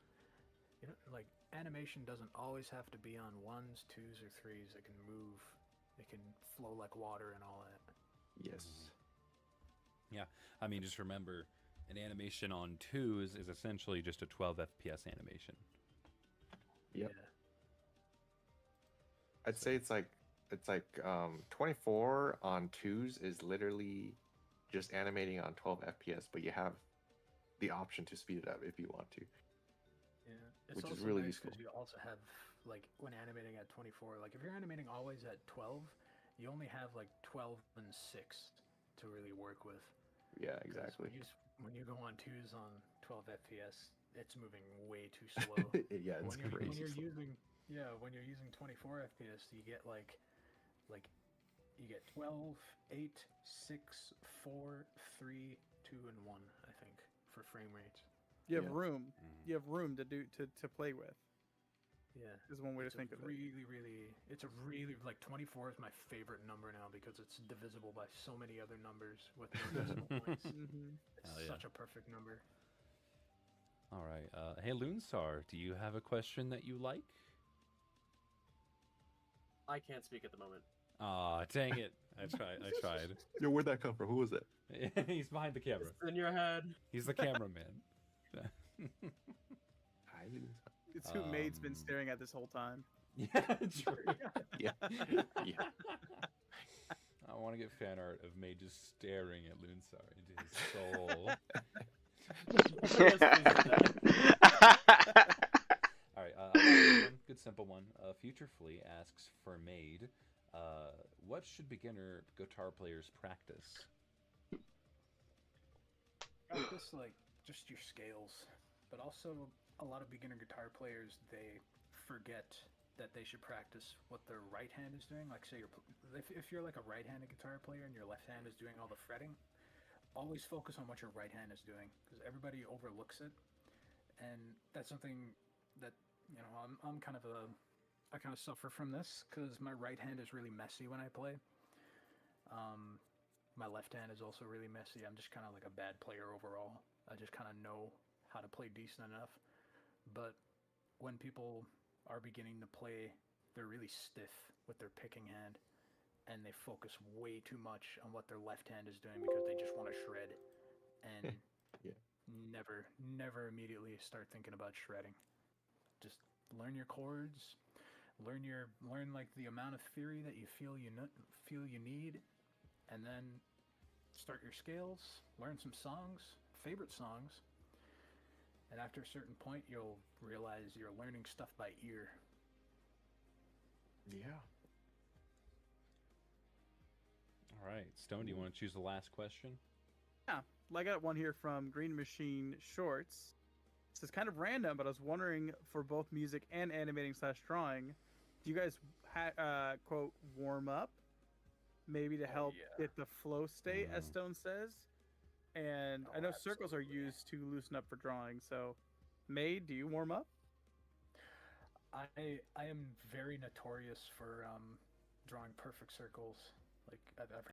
You know, like animation doesn't always have to be on ones, twos, or threes. It can move. It can flow like water and all that. Yes. Yeah, I mean, just remember, an animation on twos is essentially just a 12 FPS animation. Yep. Yeah. I'd say it's like 24 on twos is literally just animating on 12 FPS, but you have the option to speed it up if you want to. Yeah, it's Which is also really nice useful. because you also have, like, when animating at 24, like if you're animating always at 12, you only have like 12 and 6 to really work with. Yeah, 'Cause exactly. When you go on twos on 12 FPS, it's moving way too slow. Yeah, it's crazy. When you're slow. using 24 FPS, you get like you get 12, 8, 6, 4, 3, 2, and 1, I think, for frame rates. You have Yeah. room. Mhm. You have room to play with. Yeah. Is one way to It's think of it. it's a really, like 24 is my favorite number now because it's divisible by so many other numbers with no decimal points. Mm-hmm. It's Hell yeah. such a perfect number. All right. Hey, Loonstar, do you have a question that you like? I can't speak at the moment. Aw, dang it. I tried. Yo, where'd that come from? Who was it? He's behind the camera. It's in your head. He's the cameraman. Hi, Lou. It's who Mayde's been Um, staring at this whole time. Yeah, true. Yeah. Yeah. I want to get fan art of May just staring at Loonstar into his soul. Yes, please do that. All right, good simple one. Future Flea asks for Mayde, what should beginner guitar players practice? Practice, like, just your scales, but also a lot of beginner guitar players, they forget that they should practice what their right hand is doing. Like, say if you're like a right-handed guitar player and your left hand is doing all the fretting, always focus on what your right hand is doing because everybody overlooks it, and that's something that, you know, I kind of suffer from this because my right hand is really messy when I play. My left hand is also really messy. I'm just kind of like a bad player overall. I just kind of know how to play decent enough. But when people are beginning to play, they're really stiff with their picking hand, and they focus way too much on what their left hand is doing because they just want to shred, and Yeah. never immediately start thinking about shredding. Just learn your chords, learn like the amount of theory that you feel you need, and then start your scales, learn some songs, favorite songs, and after a certain point you'll realize you're learning stuff by ear. Yeah. All right, Stone, do you want to choose the last question? Yeah, I got one here from Green Machine Shorts. This is kind of random, but I was wondering for both music and animating / drawing, do you guys quote warm up, maybe to help get the flow state, as Stone says? And I know circles are used to loosen up for drawing. So, May, do you warm up? I am very notorious for drawing perfect circles. Like I've